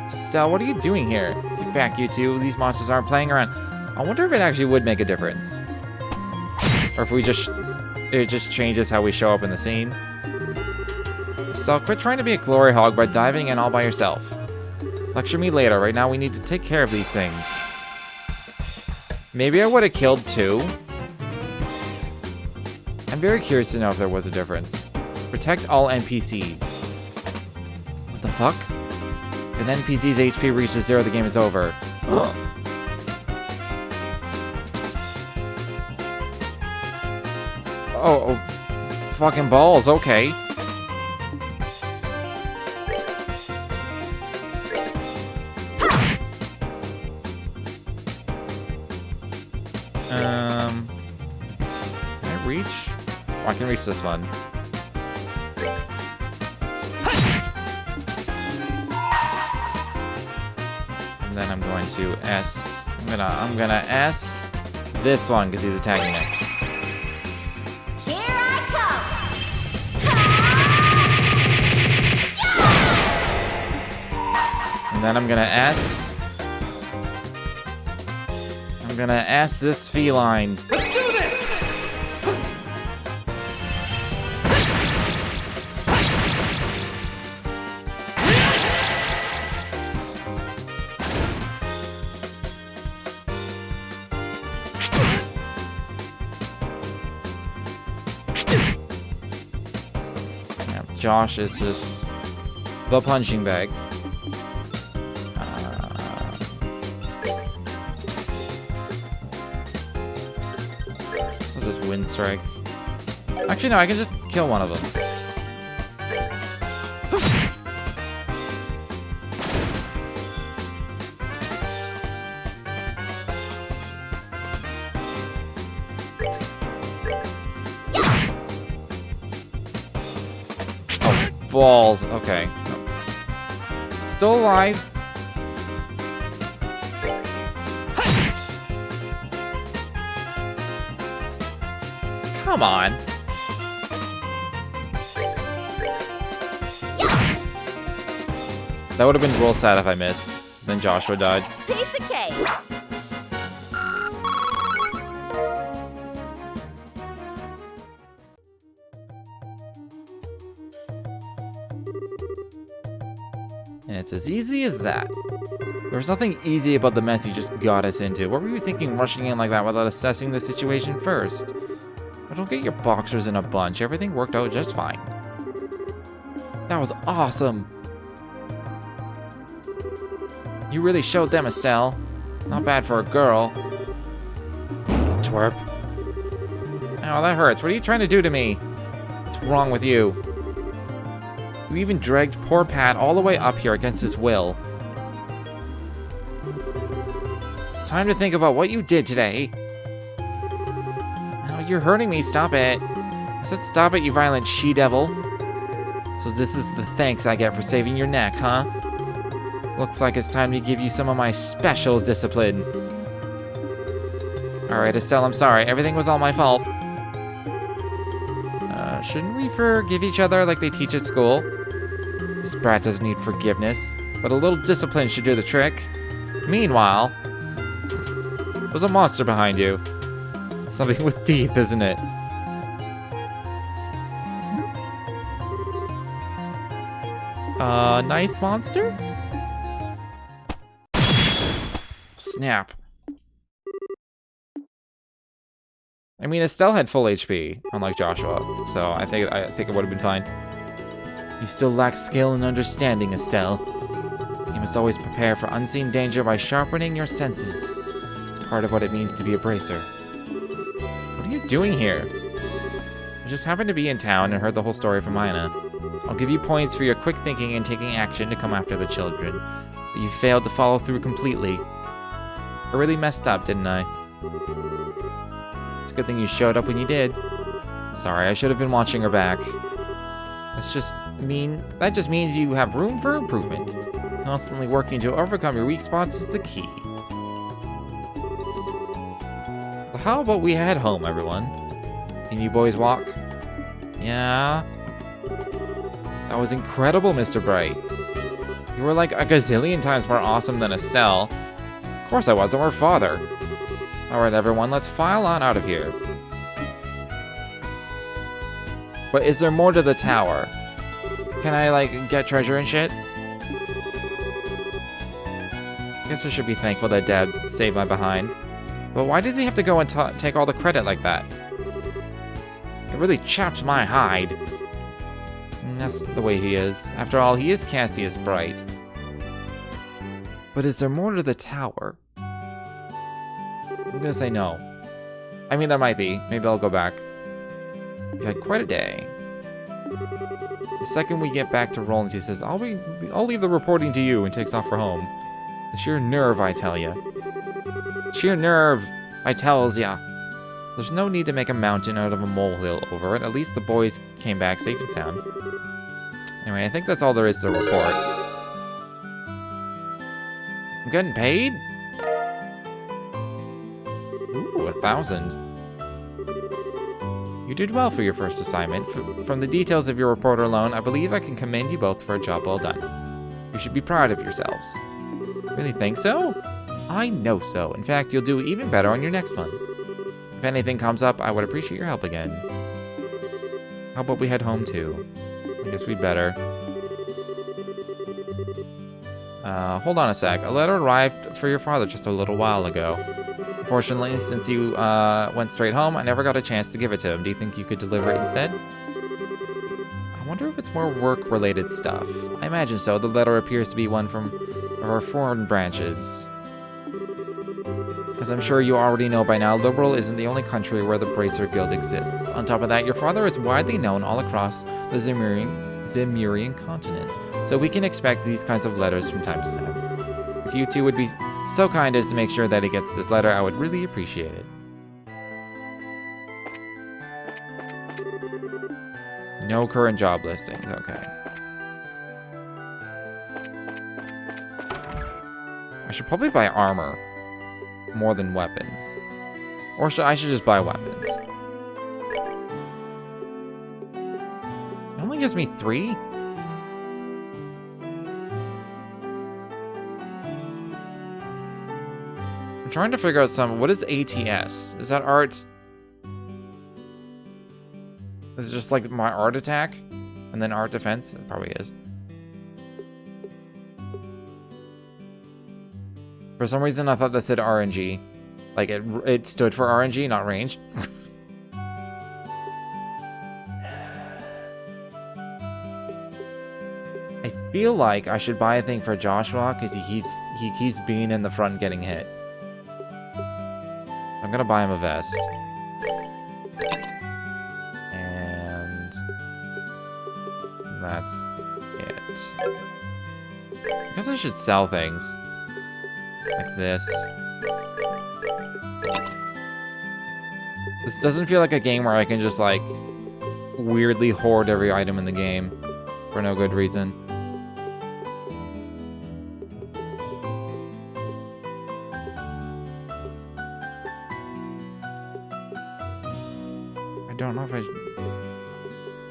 Stell, what are you doing here? Get back, you two. These monsters aren't playing around. I wonder if it actually would make a difference. Or if it just changes how we show up in the scene. Stell, quit trying to be a glory hog by diving in all by yourself. Lecture me later. Right now we need to take care of these things. Maybe I would have killed two. I'm very curious to know if there was a difference. Protect all NPCs. What the fuck? If an NPC's HP reaches 0, the game is over. Oh, fucking balls, okay. Can I reach? Oh, I can reach this one. And then I'm going to S. I'm gonna S this one because he's attacking next. Here I come. And then I'm gonna S. I'm gonna S this feline. Let's do this! Yeah, Josh is just the punching bag. So just wind strike. Actually, no, I can just kill one of them. balls. Okay. Still alive. Come on. That would have been real sad if I missed. Then Joshua died. Piece of cake. And it's as easy as that. There's nothing easy about the mess you just got us into. What were you thinking rushing in like that without assessing the situation first? But don't get your boxers in a bunch. Everything worked out just fine. That was awesome. You really showed them, Estelle. Not bad for a girl. Twerp. Ow, that hurts. What are you trying to do to me? What's wrong with you? You even dragged poor Pat all the way up here against his will. It's time to think about what you did today. Now you're hurting me. Stop it. I said stop it, you violent she-devil. So this is the thanks I get for saving your neck, huh? Looks like it's time to give you some of my special discipline. Alright, Estelle, I'm sorry. Everything was all my fault. Shouldn't we forgive each other like they teach at school? This brat doesn't need forgiveness, but a little discipline should do the trick. Meanwhile, there's a monster behind you. Something with teeth, isn't it? Nice monster? Snap. I mean, Estelle had full HP, unlike Joshua, so I think it would have been fine. You still lack skill and understanding, Estelle. You must always prepare for unseen danger by sharpening your senses. It's part of what it means to be a bracer. What are you doing here? I just happened to be in town and heard the whole story from Ina. I'll give you points for your quick thinking and taking action to come after the children, but you failed to follow through completely. I really messed up, didn't I? It's a good thing you showed up when you did. Sorry, I should have been watching her back. That just means you have room for improvement. Constantly working to overcome your weak spots is the key. Well, how about we head home, everyone? Can you boys walk? Yeah. That was incredible, Mr. Bright. You were like a gazillion times more awesome than Estelle. Of course I was, I'm her father. Alright, everyone, let's file on out of here. But is there more to the tower? Can I, like, get treasure and shit? I guess I should be thankful that Dad saved my behind. But why does he have to go and take all the credit like that? It really chapped my hide. And that's the way he is. After all, he is Cassius Bright. But is there more to the tower? I'm gonna say no. I mean, there might be. Maybe I'll go back. We had quite a day. The second we get back to Roland, he says, I'll leave the reporting to you, and takes off for home. The sheer nerve, I tell ya. Sheer nerve, I tells ya. There's no need to make a mountain out of a molehill over it. At least the boys came back safe and sound. Anyway, I think that's all there is to report. I'm getting paid? Ooh, 1,000. You did well for your first assignment. From the details of your report alone, I believe I can commend you both for a job well done. You should be proud of yourselves. Really think so? I know so. In fact, you'll do even better on your next one. If anything comes up, I would appreciate your help again. How about we head home too? I guess we'd better. Hold on a sec. A letter arrived for your father just a little while ago. Unfortunately, since you went straight home, I never got a chance to give it to him. Do you think you could deliver it instead? I wonder if it's more work-related stuff. I imagine so. The letter appears to be one from our foreign branches. As I'm sure you already know by now, Liberal isn't the only country where the Bracer Guild exists. On top of that, your father is widely known all across the Zemurian continent, so we can expect these kinds of letters from time to time. If you two would be so kind as to make sure that he gets this letter, I would really appreciate it. No current job listings, okay. I should probably buy armor more than weapons. Or I should just buy weapons. It only gives me 3? I'm trying to figure out what is ATS? Is that art? Is it just like my art attack? And then art defense? It probably is. For some reason, I thought that said RNG. Like, it stood for RNG, not range. I feel like I should buy a thing for Joshua, because he keeps being in the front getting hit. I'm gonna buy him a vest. And that's it. I guess I should sell things. Like this. This doesn't feel like a game where I can just, like, weirdly hoard every item in the game for no good reason. I don't know if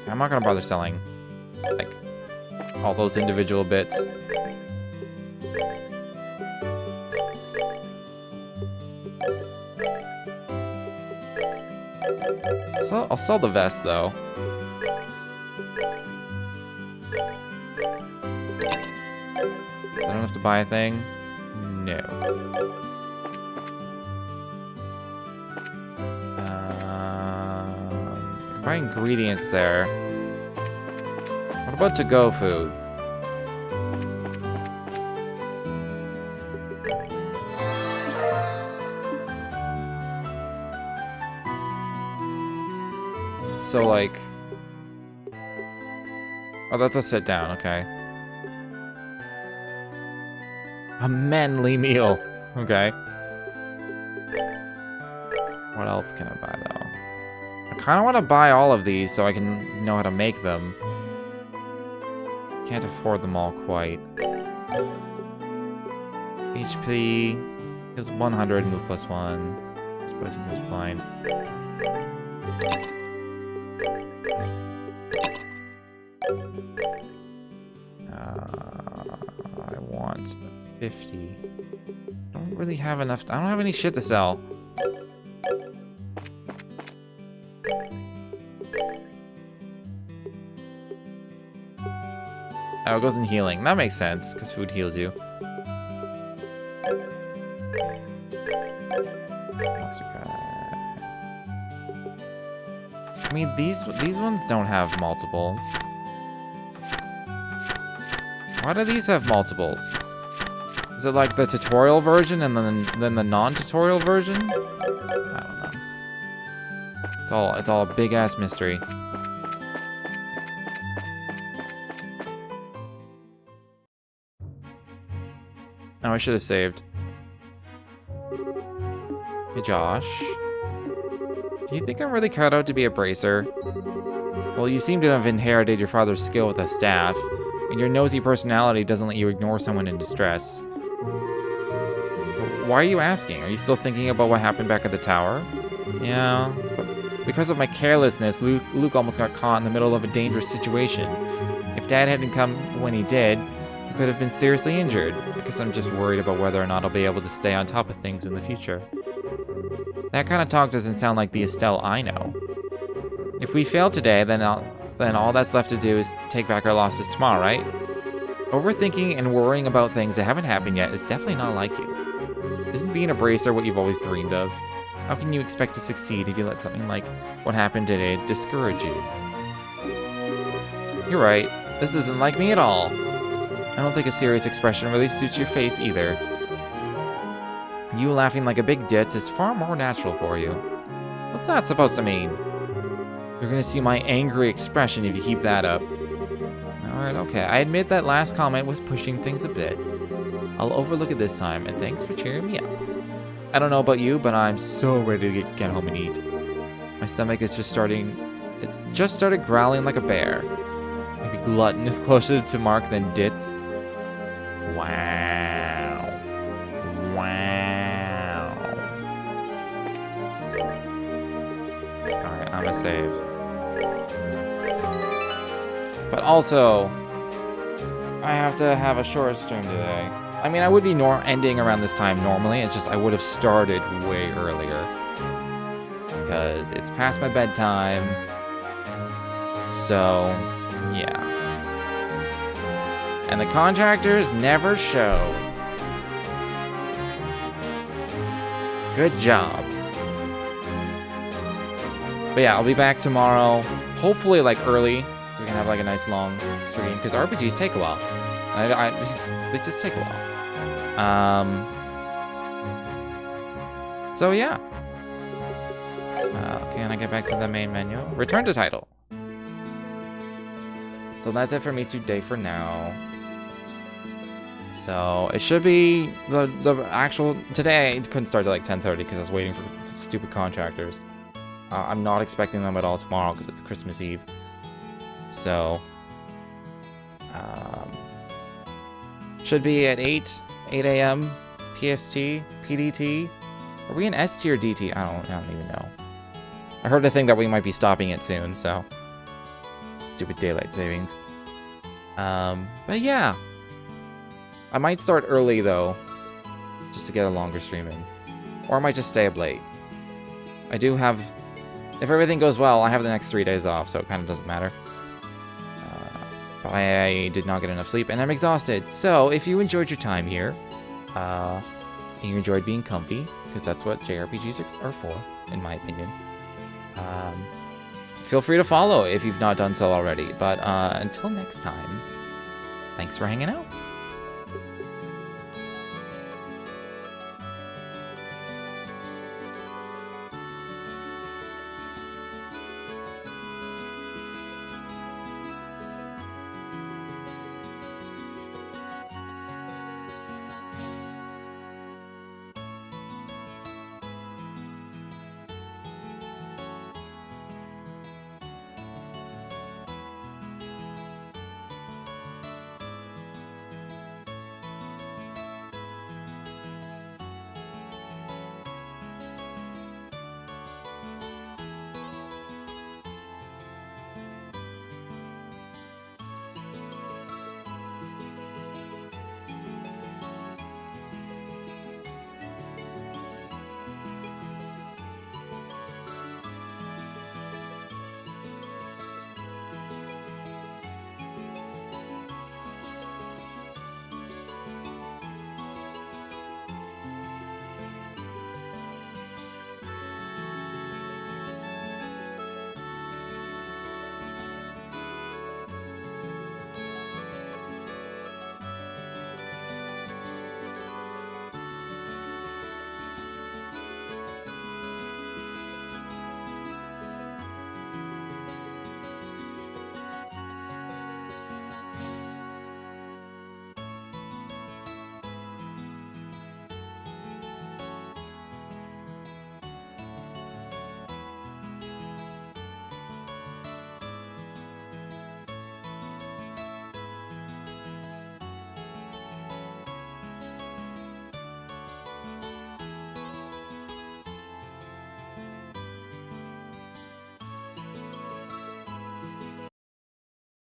I'm not gonna bother selling, like, all those individual bits. So I'll sell the vest, though. I don't have to buy a thing? No. Buy ingredients there. What about to-go food? So, like... Oh, that's a sit-down, okay. A manly meal. Okay. What else can I buy, though? I kind of want to buy all of these so I can know how to make them. Can't afford them all quite. HP is 100, move +1. This person who's blind. I want 50. Don't really have enough. I don't have any shit to sell. Oh, it goes in healing. That makes sense, because food heals you. I mean, these ones don't have multiples. Why do these have multiples? Is it like the tutorial version and then the non-tutorial version? I don't know. It's all a big ass mystery. Oh, I should have saved. Hey, Josh. Do you think I'm really cut out to be a bracer? Well, you seem to have inherited your father's skill with a staff, and your nosy personality doesn't let you ignore someone in distress. Why are you asking? Are you still thinking about what happened back at the tower? Yeah, but because of my carelessness, Luke almost got caught in the middle of a dangerous situation. If Dad hadn't come when he did, he could have been seriously injured. I guess I'm just worried about whether or not I'll be able to stay on top of things in the future. That kind of talk doesn't sound like the Estelle I know. If we fail today, then all that's left to do is take back our losses tomorrow, right? Overthinking and worrying about things that haven't happened yet is definitely not like you. Isn't being a bracer what you've always dreamed of? How can you expect to succeed if you let something like what happened today discourage you? You're right. This isn't like me at all. I don't think a serious expression really suits your face either. You laughing like a big ditz is far more natural for you. What's that supposed to mean? You're gonna see my angry expression if you keep that up. Alright, okay. I admit that last comment was pushing things a bit. I'll overlook it this time, and thanks for cheering me up. I don't know about you, but I'm so ready to get home and eat. My stomach is just started growling like a bear. Maybe Glutton is closer to Mark than Ditz. Wow. save. But also, I have to have a short stream today. I mean, I would be ending around this time normally. It's just I would have started way earlier. Because it's past my bedtime. So, yeah. And the contractors never show. Good job. But yeah, I'll be back tomorrow. Hopefully, like, early. So we can have, like, a nice long stream. Because RPGs take a while. They just take a while. So, yeah. Can I get back to the main menu? Return to title. So that's it for me today for now. So it should be the actual... Today, I couldn't start at like 10:30 because I was waiting for stupid contractors. I'm not expecting them at all tomorrow because it's Christmas Eve. So... should be at 8 a.m. PST, PDT. Are we in ST or DT? I don't even know. I heard a thing that we might be stopping it soon, so... Stupid daylight savings. But yeah. I might start early, though. Just to get a longer stream in. Or I might just stay up late. I do have... If everything goes well, I have the next 3 days off, so it kind of doesn't matter. But I did not get enough sleep, and I'm exhausted. So, if you enjoyed your time here, and you enjoyed being comfy, because that's what JRPGs are for, in my opinion, feel free to follow if you've not done so already. But until next time, thanks for hanging out.